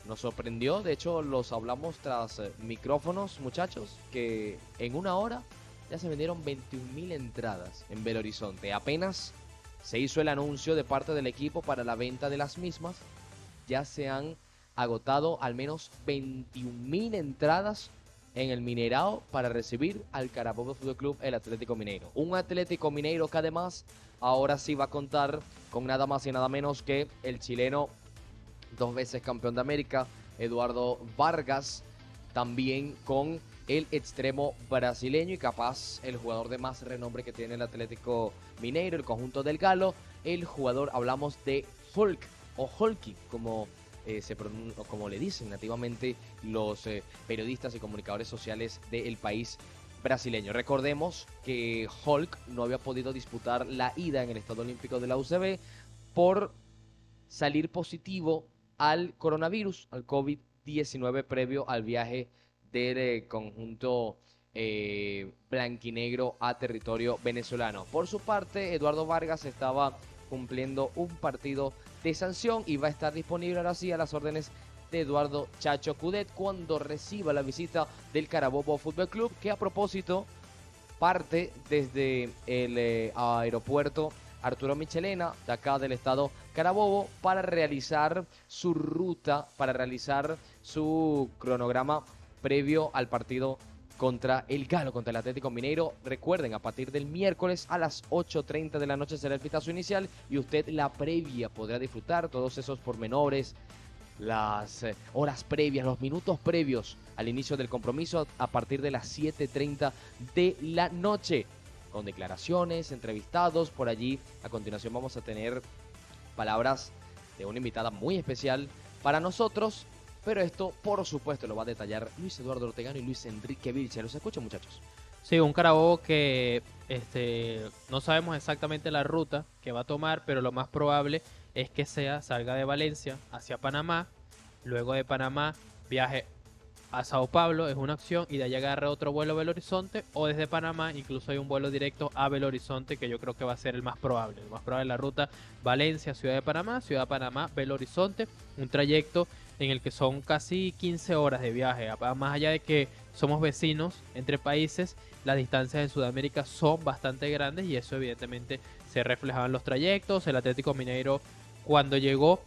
nos sorprendió, de hecho los hablamos tras micrófonos, muchachos, que en una hora ya se vendieron 21.000 entradas en Belo Horizonte. Apenas se hizo el anuncio de parte del equipo para la venta de las mismas, ya se han agotado al menos 21.000 entradas en el Mineirao para recibir al Carabobo Fútbol Club, el Atlético Mineiro. Un Atlético Mineiro que además ahora sí va a contar con nada más y nada menos que el chileno, 2 veces campeón de América, Eduardo Vargas, también con el extremo brasileño y capaz el jugador de más renombre que tiene el Atlético Mineiro, el conjunto del Galo, el jugador, hablamos de Hulk o Hulky, como como le dicen nativamente los periodistas y comunicadores sociales del país brasileño. Recordemos que Hulk no había podido disputar la ida en el Estadio Olímpico de la UCB por salir positivo al coronavirus, al COVID-19, previo al viaje del conjunto blanquinegro a territorio venezolano. Por su parte, Eduardo Vargas estaba cumpliendo un partido de sanción y va a estar disponible ahora sí a las órdenes de Eduardo Chacho Cudet cuando reciba la visita del Carabobo Fútbol Club, que a propósito parte desde el aeropuerto Arturo Michelena, de acá del estado Carabobo, para realizar su ruta, para realizar su cronograma previo al partido contra el Galo, contra el Atlético Mineiro. Recuerden, a partir del miércoles a las 8:30 de la noche será el pitazo inicial y usted la previa podrá disfrutar todos esos pormenores, las horas previas, los minutos previos al inicio del compromiso a partir de las 7:30 de la noche, con declaraciones, entrevistados. Por allí, a continuación vamos a tener palabras de una invitada muy especial para nosotros. Pero esto, por supuesto, lo va a detallar Luis Eduardo Ortegano y Luis Enrique Vilche. ¿Los escuchan, muchachos? Sí, un Carabobo que no sabemos exactamente la ruta que va a tomar, pero lo más probable es que salga de Valencia hacia Panamá, luego de Panamá viaje a Sao Paulo, es una opción, y de allá agarre otro vuelo a Belo Horizonte, o desde Panamá incluso hay un vuelo directo a Belo Horizonte, que yo creo que va a ser el más probable. El más probable es la ruta Valencia, Ciudad de Panamá, Belo Horizonte, un trayecto en el que son casi 15 horas de viaje. Más allá de que somos vecinos entre países, las distancias en Sudamérica son bastante grandes y eso evidentemente se reflejaba en los trayectos. El Atlético Mineiro, cuando llegó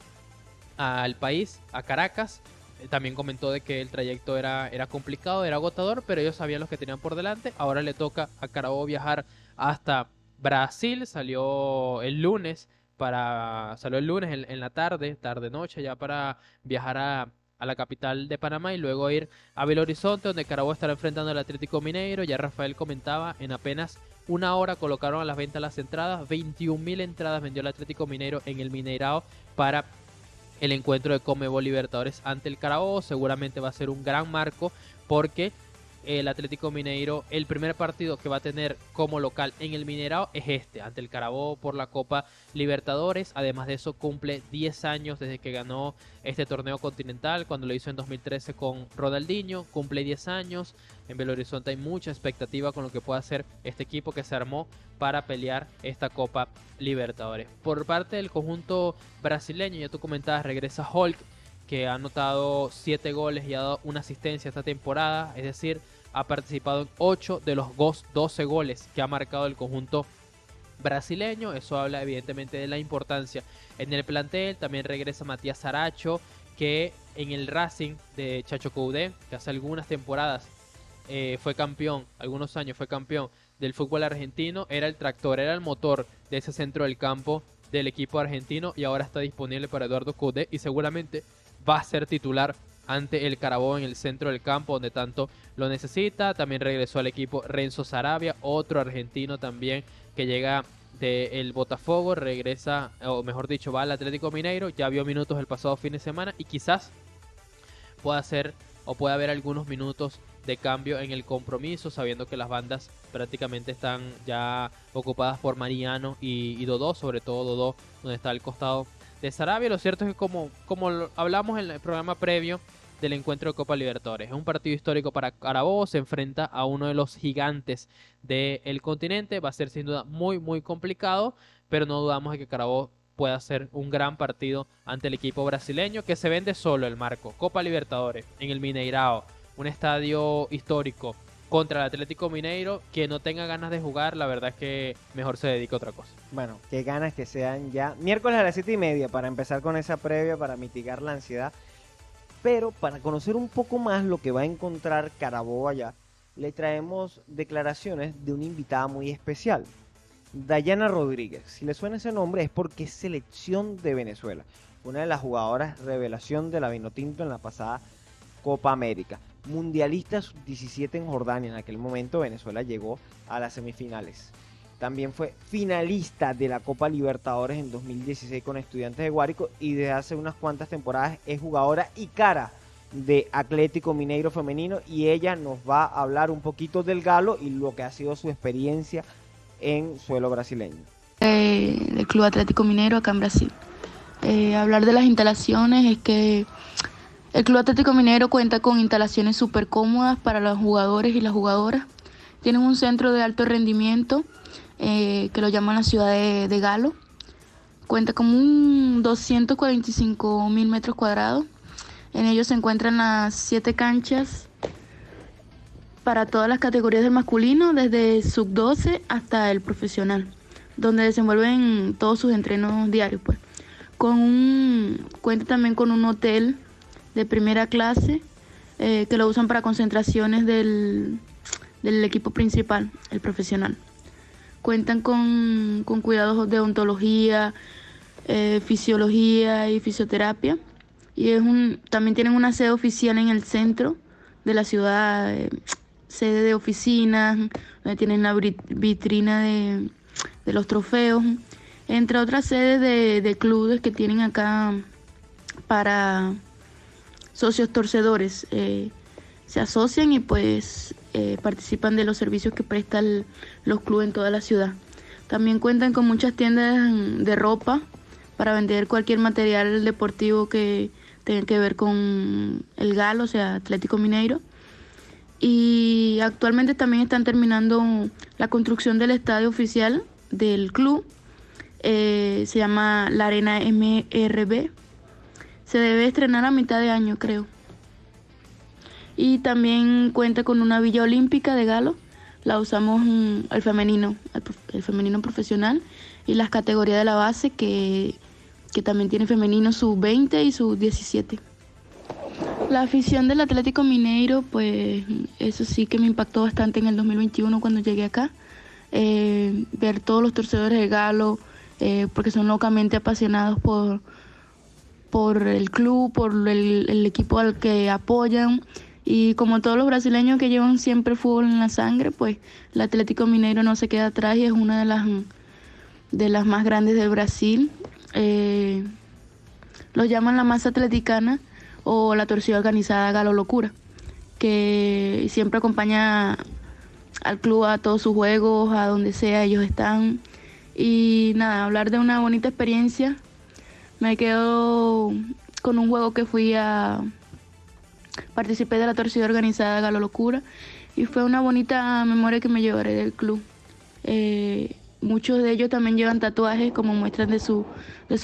al país, a Caracas, también comentó de que el trayecto era complicado, era agotador, pero ellos sabían lo que tenían por delante. Ahora le toca a Carabobo viajar hasta Brasil. Salió el lunes en la tarde-noche, ya para viajar a la capital de Panamá y luego ir a Belo Horizonte, donde Carabobo estará enfrentando al Atlético Mineiro. Ya Rafael comentaba, en apenas una hora colocaron a las ventas las entradas. 21.000 entradas vendió el Atlético Mineiro en el Mineirao para el encuentro de Conmebol Libertadores ante el Carabobo. Seguramente va a ser un gran marco porque el Atlético Mineiro, el primer partido que va a tener como local en el Mineirao es ante el Carabobo por la Copa Libertadores. Además de eso, cumple 10 años desde que ganó este torneo continental, cuando lo hizo en 2013 con Ronaldinho. Cumple 10 años. En Belo Horizonte hay mucha expectativa con lo que pueda hacer este equipo que se armó para pelear esta Copa Libertadores. Por parte del conjunto brasileño, ya tú comentabas, regresa Hulk, que ha anotado 7 goles y ha dado una asistencia esta temporada, es decir, ha participado en 8 de los 12 goles que ha marcado el conjunto brasileño. Eso habla evidentemente de la importancia en el plantel. También regresa Matías Saracho, que en el Racing de Chacho Coudet, que hace algunas temporadas fue campeón, algunos años fue campeón del fútbol argentino, era el tractor, era el motor de ese centro del campo del equipo argentino, y ahora está disponible para Eduardo Coudet y seguramente va a ser titular ante el Carabobo en el centro del campo, donde tanto lo necesita. También regresó al equipo Renzo Sarabia, otro argentino también que llega del Botafogo, regresa, o mejor dicho, va al Atlético Mineiro. Ya vio minutos el pasado fin de semana y quizás pueda haber algunos minutos de cambio en el compromiso, sabiendo que las bandas prácticamente están ya ocupadas por Mariano y Dodó, sobre todo Dodó, donde está al costado de Sarabia. Lo cierto es que como hablamos en el programa previo del encuentro de Copa Libertadores, es un partido histórico para Carabobo, se enfrenta a uno de los gigantes del continente. Va a ser sin duda muy muy complicado, pero no dudamos de que Carabobo pueda hacer un gran partido ante el equipo brasileño, que se vende solo el marco Copa Libertadores en el Mineirao, un estadio histórico, contra el Atlético Mineiro. Que no tenga ganas de jugar, la verdad es que mejor se dedica a otra cosa. Bueno, qué ganas que sean ya miércoles a las 7:30 para empezar con esa previa, para mitigar la ansiedad. Pero para conocer un poco más lo que va a encontrar Carabobo allá, le traemos declaraciones de una invitada muy especial, Dayana Rodríguez. Si le suena ese nombre es porque es selección de Venezuela, una de las jugadoras revelación de la Vinotinto en la pasada Copa América. Mundialista sub-17 en Jordania. En aquel momento Venezuela llegó a las semifinales. También fue finalista de la Copa Libertadores en 2016 con Estudiantes de Guárico, y desde hace unas cuantas temporadas es jugadora y cara de Atlético Mineiro femenino, y ella nos va a hablar un poquito del Galo y lo que ha sido su experiencia en suelo brasileño. Del Club Atlético Mineiro acá en Brasil. Hablar de las instalaciones es que el Club Atlético Mineiro cuenta con instalaciones súper cómodas para los jugadores y las jugadoras. Tienen un centro de alto rendimiento que lo llaman la ciudad de Galo. Cuenta con un 245.000 metros cuadrados. En ellos se encuentran las 7 canchas para todas las categorías del masculino, desde sub-12 hasta el profesional. donde desenvuelven todos sus entrenos diarios, pues. Cuenta también con un hotel de primera clase que lo usan para concentraciones del equipo principal, el profesional. Cuentan con cuidados de odontología, fisiología y fisioterapia. Y también tienen una sede oficial en el centro de la ciudad, sede de oficinas, donde tienen la vitrina de los trofeos, entre otras sedes de clubes que tienen acá para socios torcedores. Se asocian y pues participan de los servicios que prestan los clubes en toda la ciudad. También cuentan con muchas tiendas de ropa para vender cualquier material deportivo que tenga que ver con el Galo, o sea, Atlético Mineiro. Y actualmente también están terminando la construcción del estadio oficial del club. Se llama la Arena MRB. Se debe estrenar a mitad de año, creo. Y también cuenta con una villa olímpica de Galo. La usamos el femenino profesional y las categorías de la base que también tiene femenino sub-20 y sub-17. La afición del Atlético Mineiro, pues eso sí que me impactó bastante en el 2021 cuando llegué acá. Ver todos los torcedores de Galo, porque son locamente apasionados por el club, por el equipo al que apoyan. Y como todos los brasileños que llevan siempre fútbol en la sangre, pues el Atlético Mineiro no se queda atrás y es una de las más grandes del Brasil. Los llaman la masa atleticana o la torcida organizada Galo Locura, que siempre acompaña al club a todos sus juegos, a donde sea ellos están. Y nada, hablar de una bonita experiencia, me quedo con un juego que participé de la torcida organizada Galo Locura y fue una bonita memoria que me llevaré del club. Muchos de ellos también llevan tatuajes como muestran de su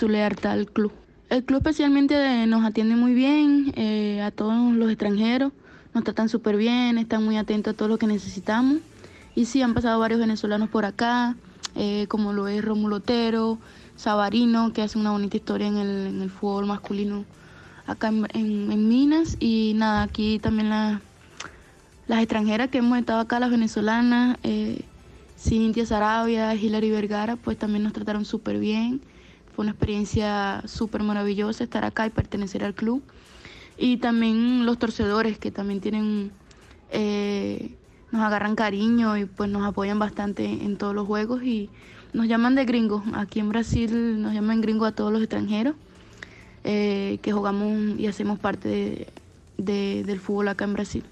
lealtad al club. El club especialmente nos atiende muy bien, a todos los extranjeros, nos tratan súper bien, están muy atentos a todo lo que necesitamos. Y sí, han pasado varios venezolanos por acá, como lo es Rómulo Otero, Savarino, que hace una bonita historia en el fútbol masculino acá en Minas. Y nada, aquí también las extranjeras que hemos estado acá, las venezolanas, Cintia Sarabia, Hilary Vergara, pues también nos trataron súper bien. Fue una experiencia súper maravillosa estar acá y pertenecer al club. Y también los torcedores que también nos agarran cariño y pues nos apoyan bastante en todos los juegos y nos llaman de gringos. Aquí en Brasil nos llaman gringos a todos los extranjeros que jugamos y hacemos parte del fútbol acá en Brasil.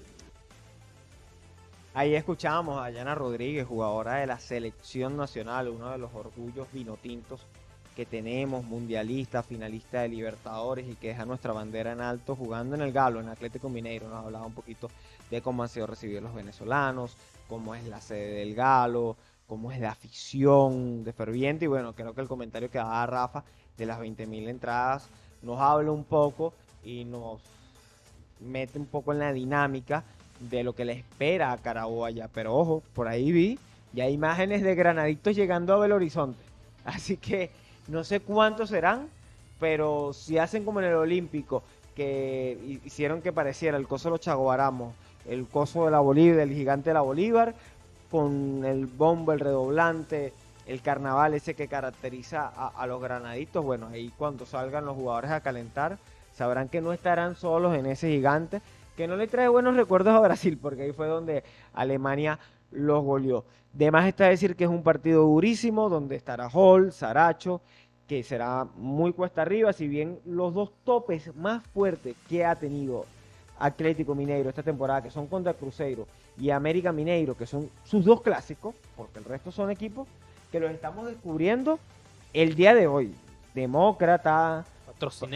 Ahí escuchamos a Yana Rodríguez, jugadora de la selección nacional, uno de los orgullos vinotintos que tenemos, mundialista, finalista de Libertadores y que deja nuestra bandera en alto jugando en el Galo, en Atlético Mineiro. Nos hablaba un poquito de cómo han sido recibidos los venezolanos, cómo es la sede del Galo, cómo es la afición de ferviente. Y bueno, creo que el comentario que daba Rafa de las 20.000 entradas nos habla un poco y nos mete un poco en la dinámica de lo que le espera a Carabobo allá. Pero ojo, por ahí vi ya imágenes de granaditos llegando a Belo Horizonte. Así que no sé cuántos serán, pero si hacen como en el Olímpico, que hicieron que pareciera el coso de los Chaguaramos, el coso de la Bolívar, el gigante de la Bolívar, con el bombo, el redoblante, el carnaval ese que caracteriza a los granaditos. Bueno, ahí cuando salgan los jugadores a calentar, sabrán que no estarán solos en ese gigante, que no le trae buenos recuerdos a Brasil, porque ahí fue donde Alemania los goleó. De más está decir que es un partido durísimo, donde estará Hall, Saracho, que será muy cuesta arriba, si bien los dos topes más fuertes que ha tenido Atlético Mineiro esta temporada, que son contra Cruzeiro y América Mineiro, que son sus dos clásicos, porque el resto son equipos que los estamos descubriendo el día de hoy. Demócrata,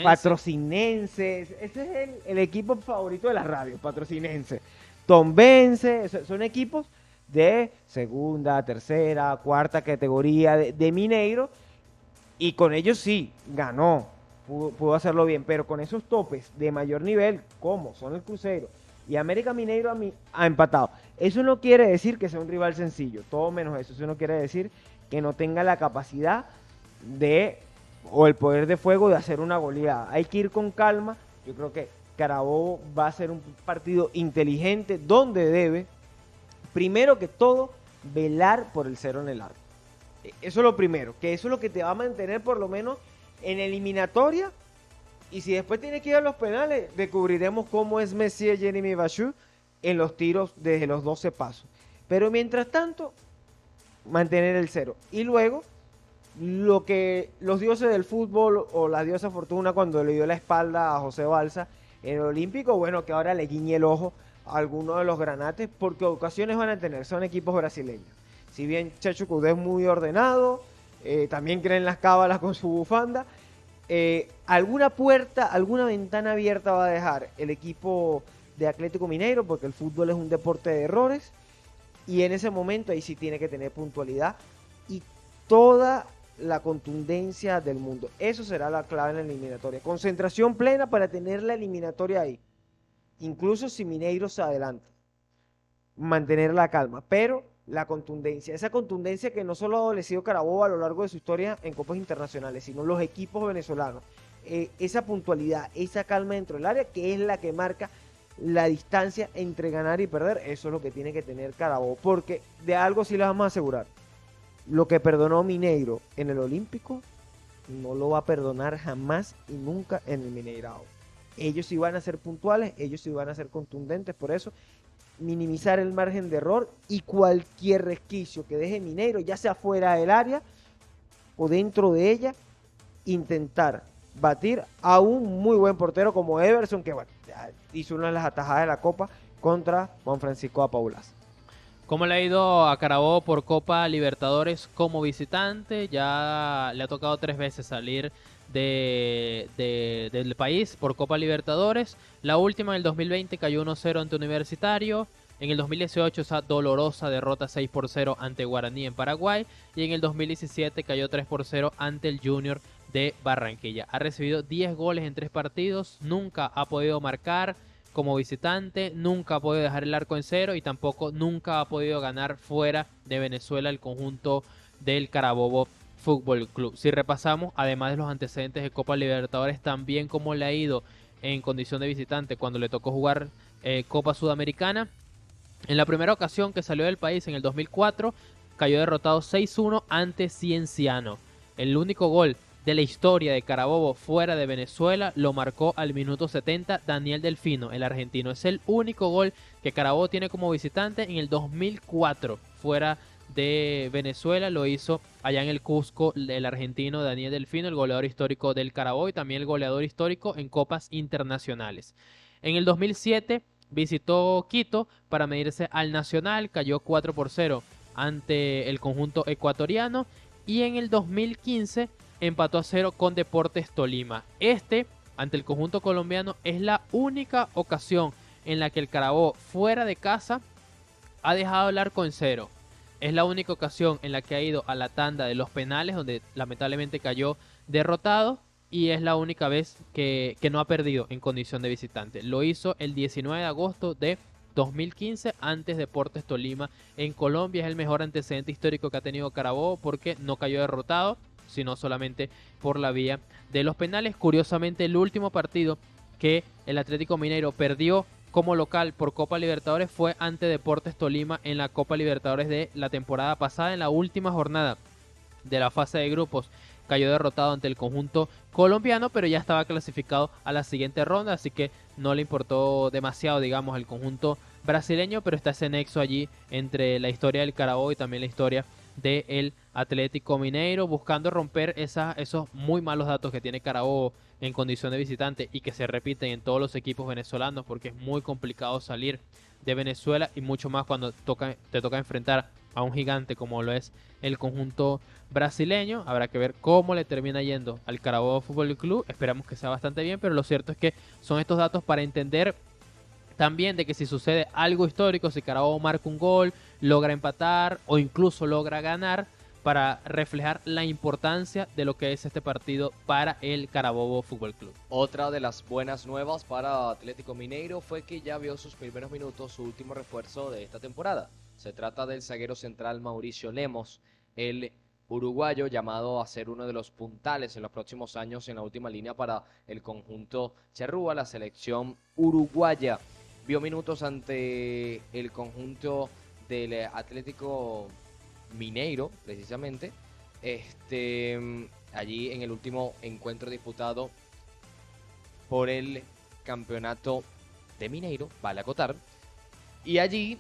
Patrocinense, ese es el equipo favorito de la radio, Patrocinense, Tombense, son equipos de segunda, tercera, cuarta categoría de Mineiro, y con ellos sí, ganó, pudo hacerlo bien, pero con esos topes de mayor nivel, como son el Cruzeiro y América Mineiro, ha empatado. Eso no quiere decir que sea un rival sencillo, todo menos eso no quiere decir que no tenga la capacidad o el poder de fuego de hacer una goleada. Hay que ir con calma. Yo creo que Carabobo va a ser un partido inteligente donde debe, primero que todo, velar por el cero en el arco. Eso es lo primero, que eso es lo que te va a mantener por lo menos en eliminatoria. Y si después tienes que ir a los penales, descubriremos cómo es Messier Jeremy Bachou en los tiros desde los 12 pasos. Pero mientras tanto, mantener el cero. Y luego, lo que los dioses del fútbol o la diosa Fortuna cuando le dio la espalda a José Balsa en el Olímpico, bueno, que ahora le guiñe el ojo a alguno de los granates, porque ocasiones van a tener, son equipos brasileños. Si bien Chacho Cudé es muy ordenado, también creen las cábalas con su bufanda, alguna puerta, alguna ventana abierta va a dejar el equipo de Atlético Mineiro, porque el fútbol es un deporte de errores, y en ese momento ahí sí tiene que tener puntualidad y toda la contundencia del mundo. Eso será la clave en la eliminatoria. Concentración plena para tener la eliminatoria ahí. Incluso si Mineiro se adelanta. Mantener la calma, pero la contundencia. Esa contundencia que no solo ha adolecido Carabobo a lo largo de su historia en copas internacionales, sino los equipos venezolanos. Esa puntualidad, esa calma dentro del área, que es la que marca la distancia entre ganar y perder. Eso es lo que tiene que tener Carabobo, porque de algo sí les vamos a asegurar: lo que perdonó Mineiro en el Olímpico no lo va a perdonar jamás y nunca en el Mineirao. Ellos sí van a ser puntuales, ellos sí van a ser contundentes. Por eso, minimizar el margen de error, y cualquier resquicio que deje Mineiro, ya sea fuera del área o dentro de ella, intentar batir a un muy buen portero como Everson, que bueno, hizo una de las atajadas de la Copa contra Juan Francisco Apaulás. ¿Cómo le ha ido a Carabobo por Copa Libertadores como visitante? Ya le ha tocado 3 veces salir del país por Copa Libertadores. La última en el 2020 cayó 1-0 ante Universitario. En el 2018 esa dolorosa derrota 6-0 ante Guaraní en Paraguay. Y en el 2017 cayó 3-0 ante el Junior de Barranquilla. Ha recibido 10 goles en 3 partidos. Nunca ha podido marcar como visitante, nunca ha podido dejar el arco en cero y tampoco nunca ha podido ganar fuera de Venezuela el conjunto del Carabobo Fútbol Club. Si repasamos, además de los antecedentes de Copa Libertadores, también cómo le ha ido en condición de visitante cuando le tocó jugar Copa Sudamericana. En la primera ocasión que salió del país, en el 2004, cayó derrotado 6-1 ante Cienciano. El único gol de la historia de Carabobo fuera de Venezuela lo marcó al minuto 70 Daniel Delfino, el argentino. Es el único gol que Carabobo tiene como visitante. En el 2004 fuera de Venezuela lo hizo allá en el Cusco el argentino Daniel Delfino, el goleador histórico del Carabobo y también el goleador histórico en copas internacionales. En el 2007 visitó Quito para medirse al Nacional, cayó 4-0 ante el conjunto ecuatoriano, y en el 2015 empató a 0 con Deportes Tolima. Ante el conjunto colombiano, es la única ocasión en la que el Carabobo fuera de casa ha dejado el arco en cero. Es la única ocasión en la que ha ido a la tanda de los penales, donde lamentablemente cayó derrotado, y es la única vez que no ha perdido en condición de visitante. Lo hizo el 19 de agosto de 2015 ante Deportes Tolima en Colombia. Es el mejor antecedente histórico que ha tenido Carabobo, porque no cayó derrotado, sino solamente por la vía de los penales. Curiosamente, el último partido que el Atlético Mineiro perdió como local por Copa Libertadores fue ante Deportes Tolima en la Copa Libertadores de la temporada pasada. En la última jornada de la fase de grupos cayó derrotado ante el conjunto colombiano, pero ya estaba clasificado a la siguiente ronda, así que no le importó demasiado, digamos, al conjunto brasileño, pero está ese nexo allí entre la historia del Carabobo y también la historia del Atlético Mineiro, buscando romper esos muy malos datos que tiene Carabobo en condición de visitante y que se repiten en todos los equipos venezolanos, porque es muy complicado salir de Venezuela y mucho más cuando te toca enfrentar a un gigante como lo es el conjunto brasileño. Habrá que ver cómo le termina yendo al Carabobo Fútbol Club. Esperamos que sea bastante bien, pero lo cierto es que son estos datos para entender también de que si sucede algo histórico, si Carabobo marca un gol, logra empatar o incluso logra ganar, para reflejar la importancia de lo que es este partido para el Carabobo Fútbol Club. Otra de las buenas nuevas para Atlético Mineiro fue que ya vio sus primeros minutos su último refuerzo de esta temporada. Se trata del zaguero central Mauricio Lemos. El uruguayo, llamado a ser uno de los puntales en los próximos años en la última línea para el conjunto charrúa. La selección uruguaya vio minutos ante el conjunto del Atlético Mineiro, precisamente. Allí en el último encuentro disputado por el campeonato de Mineiro, vale acotar. Y allí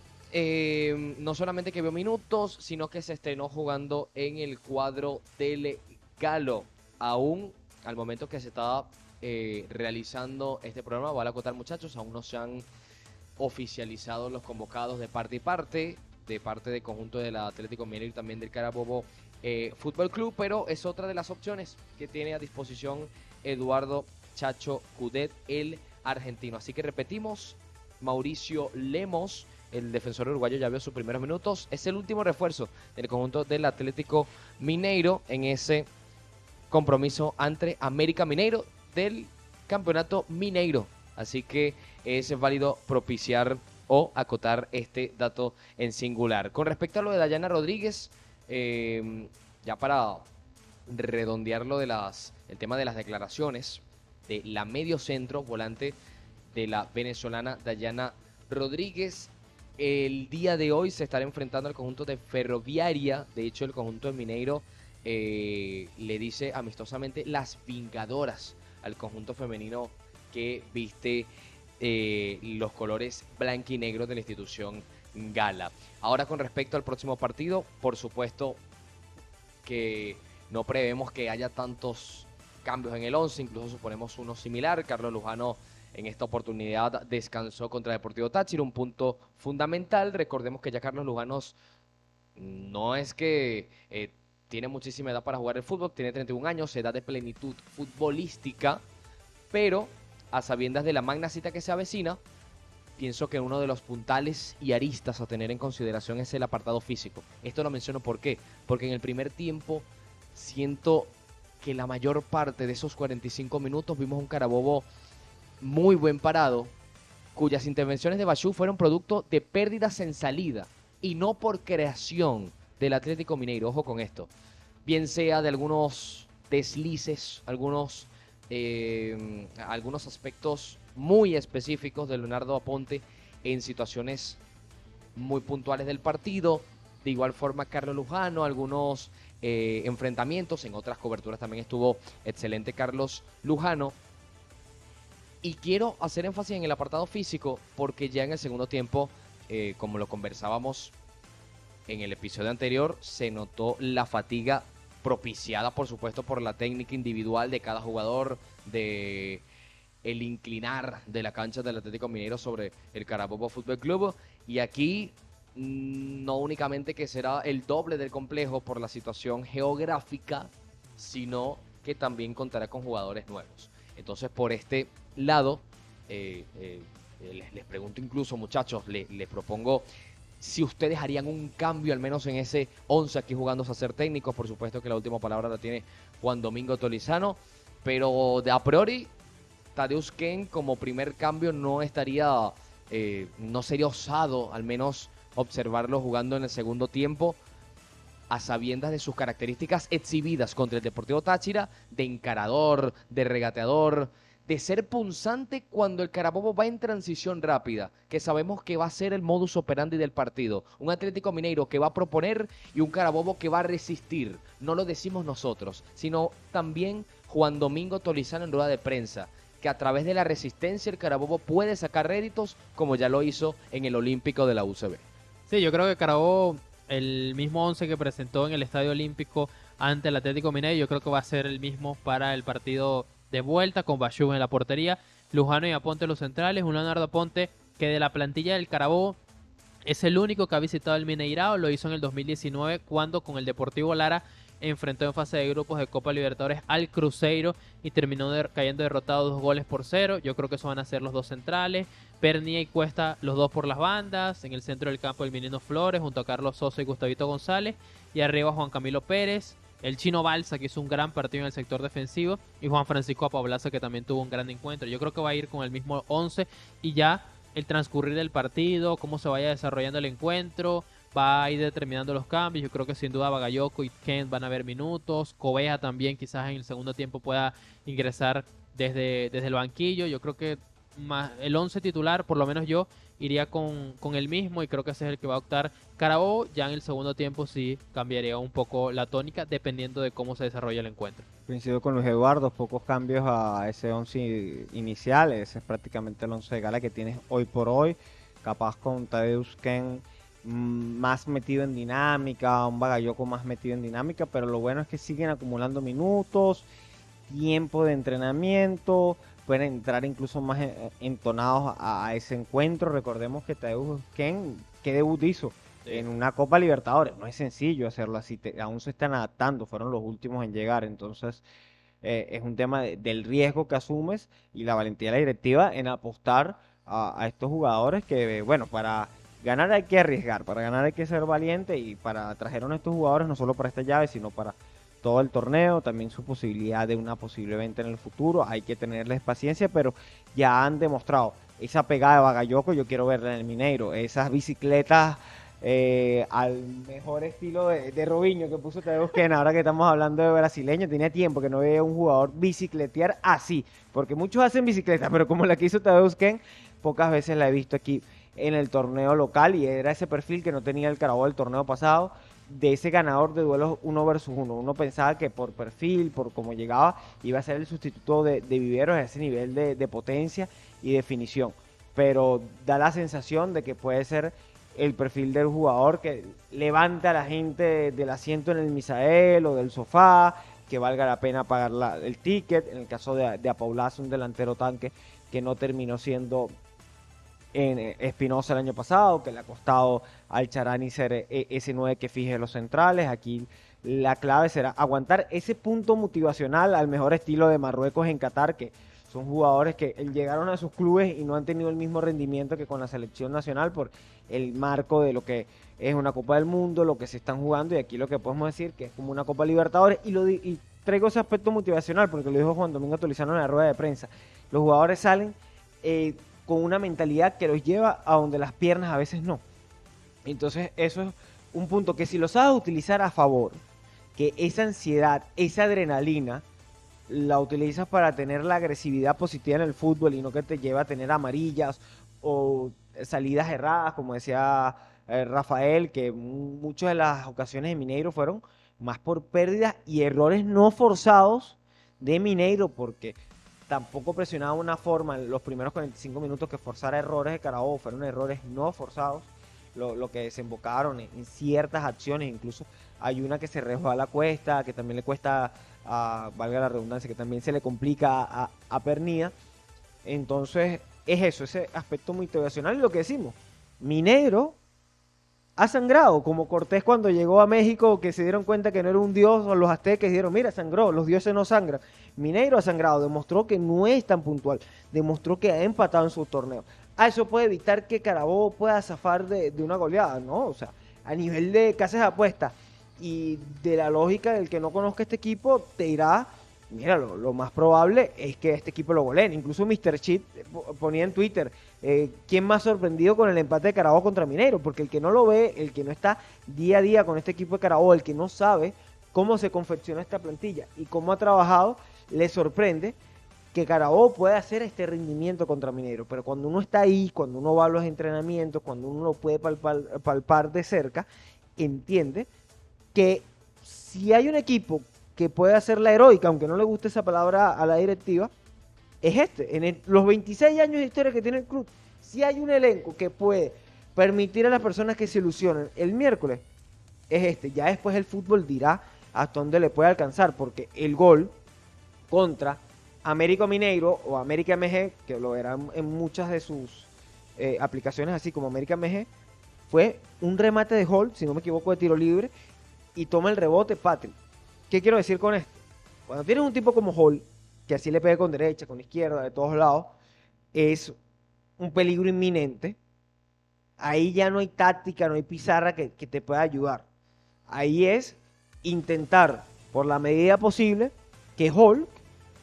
no solamente que vio minutos, sino que se estrenó jugando en el cuadro del Galo. Aún al momento que se estaba realizando este programa, vale acotar, muchachos, aún no se han oficializado los convocados de parte y parte, de parte del conjunto del Atlético Mineiro y también del Carabobo Fútbol Club, pero es otra de las opciones que tiene a disposición Eduardo Chacho Coudet, el argentino. Así que repetimos, Mauricio Lemos, el defensor uruguayo, ya vio sus primeros minutos. Es el último refuerzo del conjunto del Atlético Mineiro en ese compromiso ante América Mineiro del Campeonato Mineiro. Así que es válido propiciar o acotar este dato en singular. Con respecto a lo de Dayana Rodríguez, ya para redondearlo el tema de las declaraciones de la mediocentro, volante de la venezolana Dayana Rodríguez, el día de hoy se estará enfrentando al conjunto de Ferroviaria. De hecho, el conjunto de Mineiro le dice amistosamente las Vingadoras al conjunto femenino que viste los colores blanco y negro de la institución Gala. Ahora, con respecto al próximo partido, por supuesto que no prevemos que haya tantos cambios en el 11, incluso suponemos uno similar. Carlos Lujano en esta oportunidad descansó contra Deportivo Táchira, un punto fundamental. Recordemos que ya Carlos Lujano no es que tiene muchísima edad para jugar el fútbol, tiene 31 años, edad de plenitud futbolística, pero a sabiendas de la magna cita que se avecina, pienso que uno de los puntales y aristas a tener en consideración es el apartado físico. Esto lo menciono ¿por qué? Porque en el primer tiempo siento que la mayor parte de esos 45 minutos vimos un Carabobo muy buen parado, cuyas intervenciones de Bachú fueron producto de pérdidas en salida y no por creación del Atlético Mineiro. Ojo con esto, bien sea de algunos deslices, algunos aspectos muy específicos de Leonardo Aponte en situaciones muy puntuales del partido. De igual forma Carlos Lujano, algunos enfrentamientos, en otras coberturas también estuvo excelente Carlos Lujano. Y quiero hacer énfasis en el apartado físico porque ya en el segundo tiempo, como lo conversábamos en el episodio anterior, se notó la fatiga propiciada, por supuesto, por la técnica individual de cada jugador, de el inclinar de la cancha del Atlético Mineiro sobre el Carabobo Fútbol Club. Y aquí no únicamente que será el doble del complejo por la situación geográfica, sino que también contará con jugadores nuevos. Entonces, por este lado, les pregunto incluso, muchachos, les propongo si ustedes harían un cambio al menos en ese 11 aquí jugando a ser técnicos. Por supuesto que la última palabra la tiene Juan Domingo Tolizano, pero de a priori Tadeusz Ken como primer cambio no sería osado al menos observarlo jugando en el segundo tiempo, a sabiendas de sus características exhibidas contra el Deportivo Táchira, de encarador, de regateador, de ser punzante cuando el Carabobo va en transición rápida, que sabemos que va a ser el modus operandi del partido. Un Atlético Mineiro que va a proponer y un Carabobo que va a resistir. No lo decimos nosotros, sino también Juan Domingo Tolizano en rueda de prensa, que a través de la resistencia el Carabobo puede sacar réditos como ya lo hizo en el Olímpico de la UCB. Sí, yo creo que Carabobo, el mismo 11 que presentó en el Estadio Olímpico ante el Atlético Mineiro, yo creo que va a ser el mismo para el partido de vuelta, con Bachú en la portería, Lujano y Aponte los centrales, un Leonardo Aponte que de la plantilla del Carabobo es el único que ha visitado el Mineirao. Lo hizo en el 2019 cuando con el Deportivo Lara enfrentó en fase de grupos de Copa Libertadores al Cruzeiro y terminó cayendo derrotado 2-0. Yo creo que eso van a ser los dos centrales, Pernia y Cuesta los dos por las bandas, en el centro del campo el Menino Flores junto a Carlos Sosa y Gustavito González, y arriba Juan Camilo Pérez, el Chino Balsa, que hizo un gran partido en el sector defensivo, y Juan Francisco Apablaza, que también tuvo un gran encuentro. Yo creo que va a ir con el mismo 11 y ya el transcurrir del partido, cómo se vaya desarrollando el encuentro, va a ir determinando los cambios. Yo creo que sin duda Bagayoko y Kent van a ver minutos. Cobea también quizás en el segundo tiempo pueda ingresar desde el banquillo. Yo creo que el 11 titular, por lo menos yo, iría con el mismo y creo que ese es el que va a optar Carabobo. Ya en el segundo tiempo sí cambiaría un poco la tónica dependiendo de cómo se desarrolla el encuentro. Coincido con Luis Eduardo, pocos cambios a ese 11 inicial, ese es prácticamente el 11 de gala que tienes hoy por hoy, capaz con Tadeusz Ken más metido en dinámica, un Bagayoko más metido en dinámica, pero lo bueno es que siguen acumulando minutos, tiempo de entrenamiento, pueden entrar incluso más entonados a ese encuentro. Recordemos que Tadeusz Ken, ¿qué debut hizo? En una Copa Libertadores? No es sencillo hacerlo así, aún se están adaptando, fueron los últimos en llegar, entonces es un tema del riesgo que asumes y la valentía de la directiva en apostar a estos jugadores que, bueno, para ganar hay que arriesgar, para ganar hay que ser valiente y trajeron a estos jugadores no solo para esta llave, sino para todo el torneo, también su posibilidad de una posible venta en el futuro, hay que tenerles paciencia, pero ya han demostrado esa pegada de Bagayoko, yo quiero verla en el Mineiro, esas bicicletas al mejor estilo de Robinho que puso Tadeusz Ken. Ahora que estamos hablando de brasileño, tenía tiempo que no veía un jugador bicicletear así, porque muchos hacen bicicleta, pero como la que hizo Tadeusz Ken, pocas veces la he visto aquí en el torneo local, y era ese perfil que no tenía el Carabobo del torneo pasado, de ese ganador de duelos 1 versus 1. Uno pensaba que por perfil, por cómo llegaba, iba a ser el sustituto de Viveros a ese nivel de potencia y definición, pero da la sensación de que puede ser el perfil del jugador que levante a la gente del asiento en el Misael o del sofá, que valga la pena pagar el ticket. En el caso de Apaulazo, un delantero tanque que no terminó siendo en Espinosa el año pasado, que le ha costado al Charani ser ese 9 que fije los centrales. Aquí la clave será aguantar ese punto motivacional al mejor estilo de Marruecos en Qatar, que son jugadores que llegaron a sus clubes y no han tenido el mismo rendimiento que con la selección nacional por el marco de lo que es una Copa del Mundo, lo que se están jugando, y aquí lo que podemos decir que es como una Copa Libertadores, y traigo ese aspecto motivacional porque lo dijo Juan Domingo Tolizano en la rueda de prensa. Los jugadores salen con una mentalidad que los lleva a donde las piernas a veces no. Entonces eso es un punto que si lo sabes utilizar a favor, que esa ansiedad, esa adrenalina, la utilizas para tener la agresividad positiva en el fútbol y no que te lleve a tener amarillas o salidas erradas, como decía Rafael, que muchas de las ocasiones de Mineiro fueron más por pérdidas y errores no forzados de Mineiro, porque tampoco presionaba una forma en los primeros 45 minutos que forzara errores de Carabobo, fueron errores no forzados, lo que desembocaron en ciertas acciones. Incluso hay una que se resbala la cuesta, que también le cuesta, valga la redundancia, que también se le complica a Pernía. Entonces es eso, ese aspecto motivacional. Y lo que decimos, Mineiro ha sangrado, como Cortés cuando llegó a México, que se dieron cuenta que no era un dios, o los aztecas dijeron, mira, sangró, los dioses no sangran. Mineiro ha sangrado, demostró que no es tan puntual, demostró que ha empatado en su torneo. Eso puede evitar que Carabobo pueda zafar de una goleada, ¿no? O sea, a nivel de casas de apuestas y de la lógica del que no conozca este equipo, te dirá, mira, lo más probable es que este equipo lo goleen. Incluso Mr. Cheat ponía en Twitter, ¿quién más sorprendido con el empate de Carabobo contra Mineiro? Porque el que no lo ve, el que no está día a día con este equipo de Carabobo, el que no sabe cómo se confecciona esta plantilla y cómo ha trabajado, le sorprende que Carabobo pueda hacer este rendimiento contra Mineiro. Pero cuando uno está ahí, cuando uno va a los entrenamientos, cuando uno lo puede palpar de cerca, entiende que si hay un equipo que puede hacer la heroica, aunque no le guste esa palabra a la directiva, es este. Los 26 años de historia que tiene el club, si hay un elenco que puede permitir a las personas que se ilusionen el miércoles, es este. Ya después el fútbol dirá hasta dónde le puede alcanzar, porque el gol contra América Mineiro o América MG, que lo verán en muchas de sus aplicaciones así como América MG, fue un remate de Hall, si no me equivoco, de tiro libre, y toma el rebote Patrick. ¿Qué quiero decir con esto? Cuando tienes un tipo como Hall, que así le pega con derecha, con izquierda, de todos lados, es un peligro inminente. Ahí ya no hay táctica, no hay pizarra que te pueda ayudar. Ahí es intentar, por la medida posible, que Hall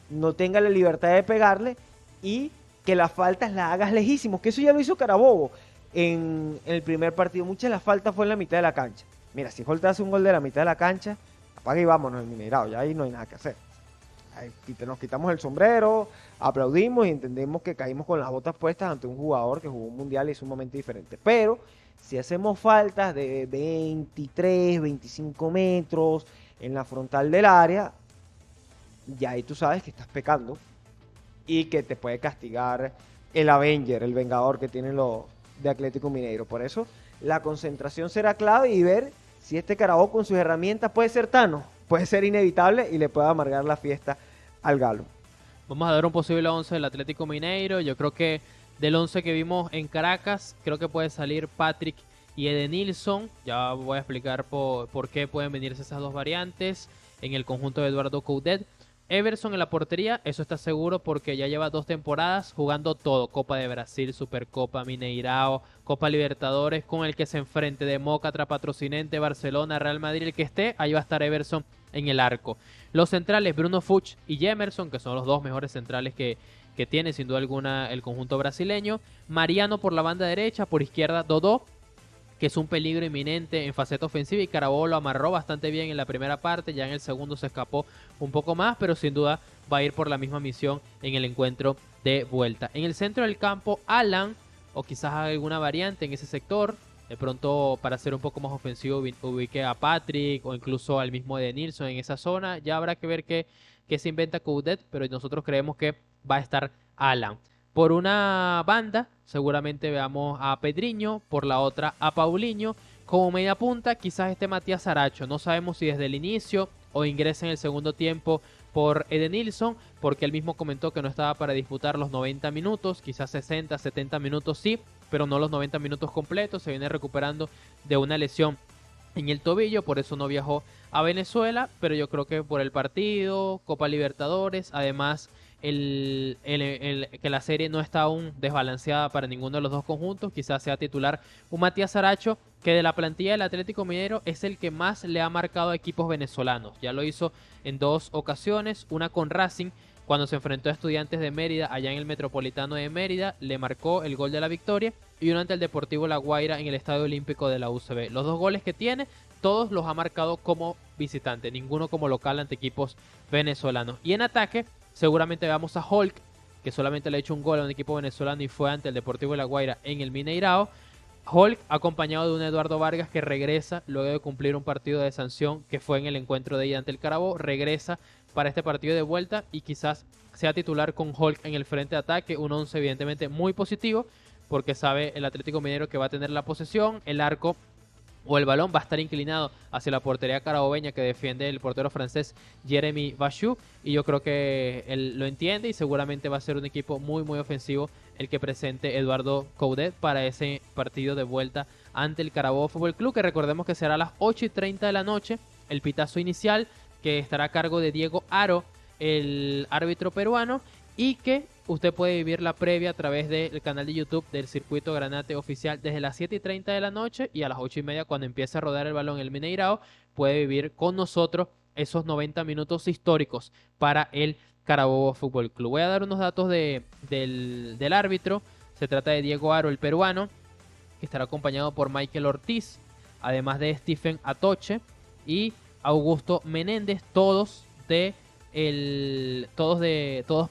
no tenga la libertad de pegarle y que las faltas las hagas lejísimos, que eso ya lo hizo Carabobo. en el primer partido. Muchas de las faltas fue en la mitad de la cancha. Mira, si Holt hace un gol de la mitad de la cancha, apaga y vámonos el Mineirao, ya ahí no hay nada que hacer. Ahí nos quitamos el sombrero, aplaudimos y entendemos que caímos con las botas puestas ante un jugador que jugó un mundial y es sumamente diferente. Pero si hacemos faltas de 23, 25 metros en la frontal del área, ya ahí tú sabes que estás pecando y que te puede castigar el Avenger, el Vengador que tienen los de Atlético Mineiro. Por eso la concentración será clave y ver si este Carabobo con sus herramientas puede ser Thanos, puede ser inevitable y le puede amargar la fiesta al Galo. Vamos a dar un posible 11 del Atlético Mineiro. Yo creo que del 11 que vimos en Caracas, creo que puede salir Patrick y Edenilson. Ya voy a explicar por qué pueden venirse esas dos variantes en el conjunto de Eduardo Coudet. Everson en la portería, eso está seguro porque ya lleva 2 temporadas jugando todo. Copa de Brasil, Supercopa, Mineirao, Copa Libertadores, con el que se enfrente de Mócatra, Patrocinente, Barcelona, Real Madrid, el que esté, ahí va a estar Everson en el arco. Los centrales, Bruno Fuchs y Jemerson, que son los dos mejores centrales que tiene sin duda alguna el conjunto brasileño. Mariano por la banda derecha, por izquierda Dodó, que es un peligro inminente en faceta ofensiva, y Carabobo lo amarró bastante bien en la primera parte, ya en el segundo se escapó un poco más, pero sin duda va a ir por la misma misión en el encuentro de vuelta. En el centro del campo, Alan, o quizás alguna variante en ese sector, de pronto para ser un poco más ofensivo ubique a Patrick o incluso al mismo Edenilson en esa zona. Ya habrá que ver qué se inventa Coudet, pero nosotros creemos que va a estar Alan. Por una banda, seguramente veamos a Pedriño, por la otra a Paulinho. Como media punta, quizás esté Matías Aracho. No sabemos si desde el inicio o ingresa en el segundo tiempo por Edenilson, porque él mismo comentó que no estaba para disputar los 90 minutos, quizás 60, 70 minutos sí, pero no los 90 minutos completos. Se viene recuperando de una lesión en el tobillo, por eso no viajó a Venezuela, pero yo creo que por el partido, Copa Libertadores, además que la serie no está aún desbalanceada para ninguno de los dos conjuntos, quizás sea titular un Matías Aracho, que de la plantilla del Atlético Mineiro es el que más le ha marcado a equipos venezolanos. Ya lo hizo en 2 ocasiones, una con Racing, cuando se enfrentó a Estudiantes de Mérida allá en el Metropolitano de Mérida, le marcó el gol de la victoria, y uno ante el Deportivo La Guaira en el Estadio Olímpico de la UCB. Los 2 goles que tiene, todos los ha marcado como visitante, ninguno como local ante equipos venezolanos. Y en ataque, seguramente veamos a Hulk, que solamente le ha hecho un gol a un equipo venezolano y fue ante el Deportivo de La Guaira en el Mineirao. Hulk acompañado de un Eduardo Vargas que regresa luego de cumplir un partido de sanción que fue en el encuentro de ida ante el Carabobo, regresa para este partido de vuelta y quizás sea titular con Hulk en el frente de ataque. Un 11 evidentemente muy positivo porque sabe el Atlético Mineiro que va a tener la posesión, el arco o el balón va a estar inclinado hacia la portería carabobeña que defiende el portero francés Jeremy Bachou, y yo creo que él lo entiende y seguramente va a ser un equipo muy muy ofensivo el que presente Eduardo Coudet para ese partido de vuelta ante el Carabobo Fútbol Club, que recordemos que será a las 8:30 de la noche, el pitazo inicial que estará a cargo de Diego Aro, el árbitro peruano, y que usted puede vivir la previa a través del canal de YouTube del Circuito Granate Oficial desde las 7:30 de la noche, y a las 8:30 cuando empiece a rodar el balón el Mineirao, puede vivir con nosotros esos 90 minutos históricos para el Carabobo Fútbol Club. Voy a dar unos datos del árbitro. Se trata de Diego Aro, el peruano, que estará acompañado por Michael Ortiz, además de Stephen Atoche y Augusto Menéndez, todos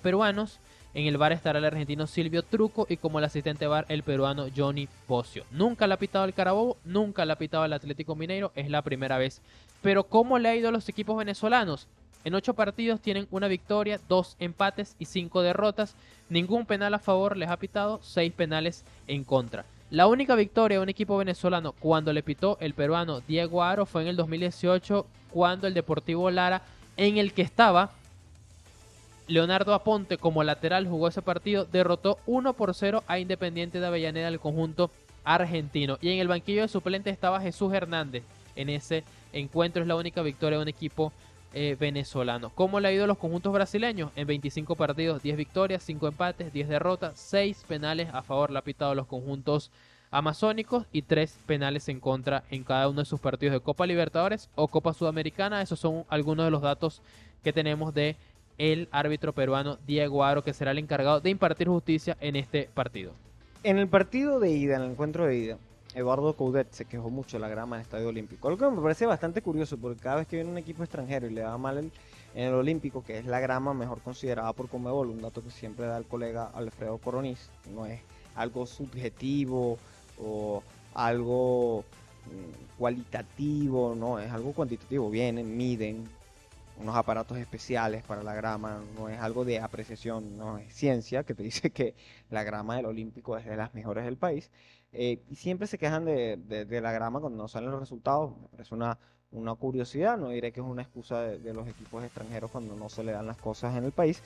peruanos. En el VAR estará el argentino Silvio Truco y como el asistente VAR el peruano Johnny Pocio. Nunca le ha pitado el Carabobo, nunca le ha pitado el Atlético Mineiro, es la primera vez. Pero ¿cómo le ha ido a los equipos venezolanos? En 8 partidos tienen una victoria, 2 empates y 5 derrotas. Ningún penal a favor les ha pitado, 6 penales en contra. La única victoria de un equipo venezolano cuando le pitó el peruano Diego Aro fue en el 2018, cuando el Deportivo Lara, en el que estaba Leonardo Aponte como lateral, jugó ese partido, derrotó 1-0 a Independiente de Avellaneda, el conjunto argentino. Y en el banquillo de suplentes estaba Jesús Hernández. En ese encuentro es la única victoria de un equipo venezolano. ¿Cómo le ha ido a los conjuntos brasileños? En 25 partidos, 10 victorias, 5 empates, 10 derrotas, 6 penales a favor le ha pitado los conjuntos amazónicos y 3 penales en contra en cada uno de sus partidos de Copa Libertadores o Copa Sudamericana. Esos son algunos de los datos que tenemos de el árbitro peruano Diego Aro, que será el encargado de impartir justicia en este partido. En el partido de ida, en el encuentro de ida, Eduardo Coudet se quejó mucho de la grama del Estadio Olímpico. Algo que me parece bastante curioso, porque cada vez que viene un equipo extranjero y le va mal en el Olímpico, que es la grama mejor considerada por Conmebol, un dato que siempre da el colega Alfredo Coroniz, no es algo subjetivo o algo cualitativo, no, es algo cuantitativo. Vienen, miden unos aparatos especiales para la grama, no es algo de apreciación, no es ciencia que te dice que la grama del Olímpico es de las mejores del país. Y siempre se quejan de la grama cuando no salen los resultados. Me parece una curiosidad, no diré que es una excusa de los equipos extranjeros cuando no se le dan las cosas en el país,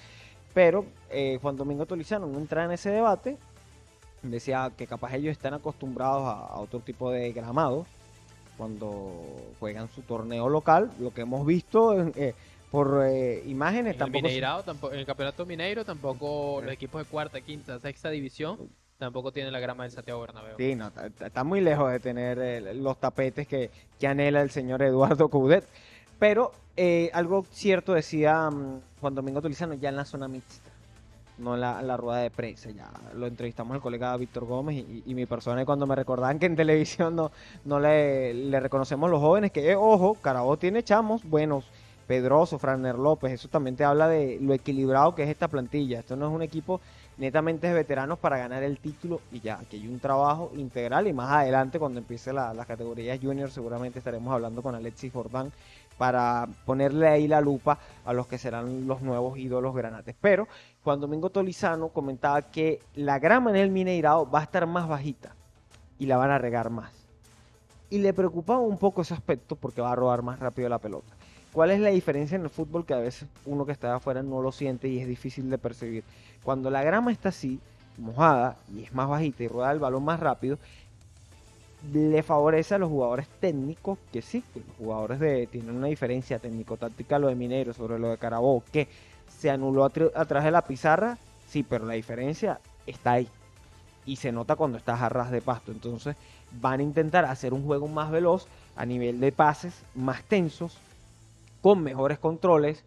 pero Juan Domingo Tolizano no entra en ese debate. Decía que capaz ellos están acostumbrados a otro tipo de gramado cuando juegan su torneo local. Lo que hemos visto por imágenes En el tampoco Mineirao, en el Campeonato Mineiro tampoco los equipos de cuarta, quinta, sexta división tampoco tienen la grama del Santiago Bernabéu. sí, no, está muy lejos de tener los tapetes que anhela el señor Eduardo Coudet. Pero algo cierto decía Juan Domingo Tolizano ya en la zona mixta, no en la rueda de prensa. Ya lo entrevistamos el colega Víctor Gómez y mi persona, y cuando me recordaban que en televisión no le reconocemos los jóvenes, que ojo, Carabobo tiene chamos buenos, Pedroso, Franer López, eso también te habla de lo equilibrado que es esta plantilla. Esto no es un equipo netamente de veteranos para ganar el título y ya, aquí hay un trabajo integral, y más adelante cuando empiece las categorías junior seguramente estaremos hablando con Alexis Jordán para ponerle ahí la lupa a los que serán los nuevos ídolos granates. Pero Juan Domingo Tolizano comentaba que la grama en el Mineirao va a estar más bajita y la van a regar más. Y le preocupaba un poco ese aspecto porque va a rodar más rápido la pelota. ¿Cuál es la diferencia en el fútbol que a veces uno que está de afuera no lo siente y es difícil de percibir? Cuando la grama está así, mojada, y es más bajita y rueda el balón más rápido, le favorece a los jugadores técnicos, que sí, que los jugadores tienen una diferencia técnico-táctica lo de Mineiro sobre lo de Carabobo, que se anuló atrás de la pizarra, sí, pero la diferencia está ahí. Y se nota cuando estás a ras de pasto. Entonces van a intentar hacer un juego más veloz a nivel de pases, más tensos, con mejores controles,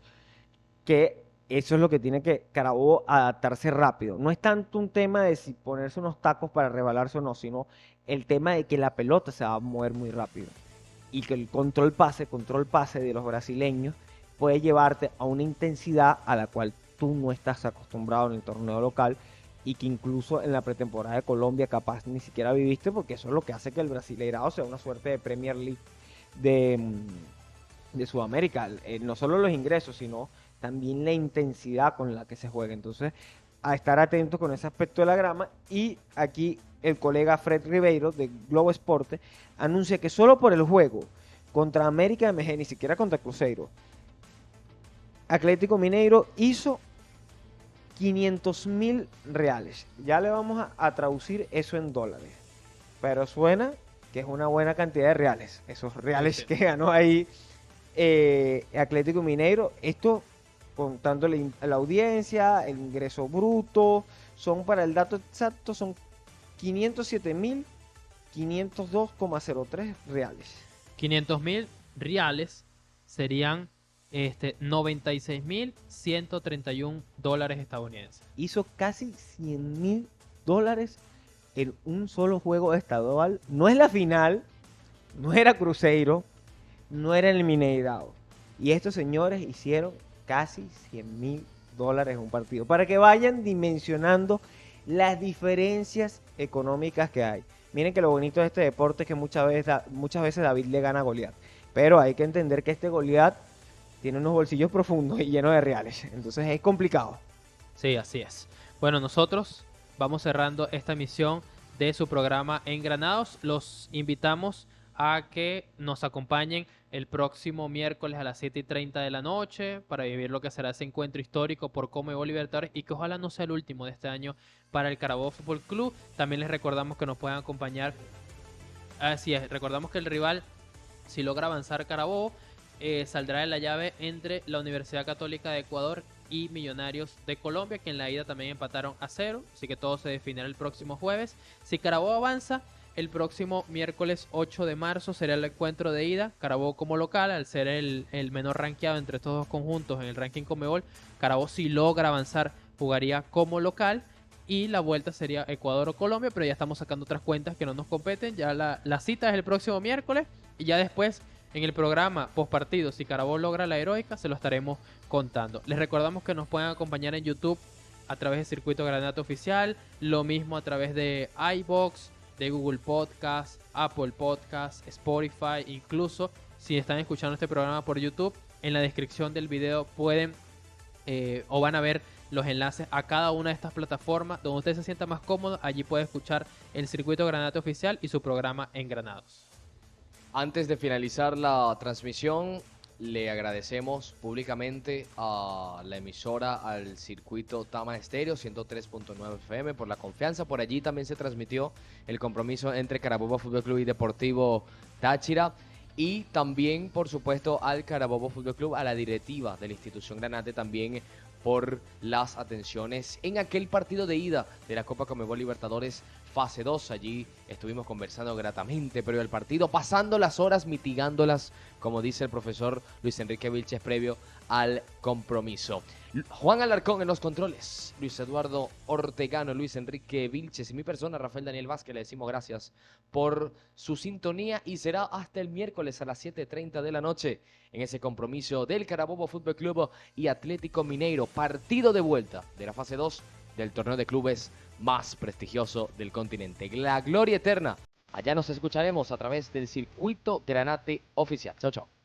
que eso es lo que tiene que Carabobo adaptarse rápido. No es tanto un tema de si ponerse unos tacos para rebalarse o no, sino el tema de que la pelota se va a mover muy rápido y que el control pase de los brasileños puede llevarte a una intensidad a la cual tú no estás acostumbrado en el torneo local, y que incluso en la pretemporada de Colombia capaz ni siquiera viviste, porque eso es lo que hace que el Brasileirao sea una suerte de Premier League de Sudamérica. No solo los ingresos, sino también la intensidad con la que se juega. Entonces, a estar atentos con ese aspecto de la grama. Y aquí el colega Fred Ribeiro de Globo Esporte anuncia que solo por el juego contra América MG, ni siquiera contra Cruzeiro, Atlético Mineiro hizo 500.000 reales. Ya le vamos a traducir eso en dólares, pero suena que es una buena cantidad de reales. Esos reales que ganó ahí Atlético Mineiro, esto contando la audiencia, el ingreso bruto, son, para el dato exacto, son 507.502,03 reales. 500.000 reales serían 96.131 dólares estadounidenses. Hizo casi $100.000 en un solo juego estadual. No es la final, no era Cruzeiro, no era el Mineirao. Y estos señores hicieron casi $100.000 en un partido. Para que vayan dimensionando las diferencias económicas que hay. Miren que lo bonito de este deporte es que muchas veces David le gana a Goliat. Pero hay que entender que este Goliat tiene unos bolsillos profundos y llenos de reales. Entonces es complicado. Sí, así es. Bueno, nosotros vamos cerrando esta emisión de su programa Engranados. Los invitamos a que nos acompañen el próximo miércoles a las 7:30 de la noche para vivir lo que será ese encuentro histórico por Conmebol Libertadores, y que ojalá no sea el último de este año para el Carabobo Fútbol Club. También les recordamos que nos pueden acompañar. Así es, recordamos que el rival, si logra avanzar Carabobo, saldrá de la llave entre la Universidad Católica de Ecuador y Millonarios de Colombia, que en la ida también empataron a 0, así que todo se definirá el próximo jueves. Si Carabobo avanza, el próximo miércoles 8 de marzo será el encuentro de ida. Carabobo como local, al ser el menor rankeado entre estos dos conjuntos en el ranking Conmebol, Carabobo, si logra avanzar, jugaría como local. y la vuelta sería Ecuador o Colombia, pero ya estamos sacando otras cuentas que no nos competen. Ya la cita es el próximo miércoles y ya después en el programa post partido, si Carabobo logra la heroica, se lo estaremos contando. Les recordamos que nos pueden acompañar en YouTube a través de Circuito Granate Oficial, lo mismo a través de iVoox, de Google Podcast, Apple Podcast, Spotify, incluso si están escuchando este programa por YouTube, en la descripción del video pueden o van a ver los enlaces a cada una de estas plataformas donde usted se sienta más cómodo. Allí puede escuchar el Circuito Granate Oficial y su programa Engranados. Antes de finalizar la transmisión, le agradecemos públicamente a la emisora, al Circuito Tama Estéreo 103.9 FM por la confianza. Por allí también se transmitió el compromiso entre Carabobo Fútbol Club y Deportivo Táchira. Y también, por supuesto, al Carabobo Fútbol Club, a la directiva de la institución Granate también por las atenciones en aquel partido de ida de la Copa Conmebol Libertadores fase 2. Allí estuvimos conversando gratamente, pero el partido pasando las horas, mitigándolas, como dice el profesor Luis Enrique Vilches previo al compromiso. Juan Alarcón en los controles, Luis Eduardo Ortegano, Luis Enrique Vilches y mi persona, Rafael Daniel Vázquez, le decimos gracias por su sintonía y será hasta el miércoles a las 7:30 de la noche en ese compromiso del Carabobo Fútbol Club y Atlético Mineiro, partido de vuelta de la fase 2 del torneo de clubes más prestigioso del continente. La gloria eterna. Allá nos escucharemos a través del Circuito Granate Oficial. Chao, chao.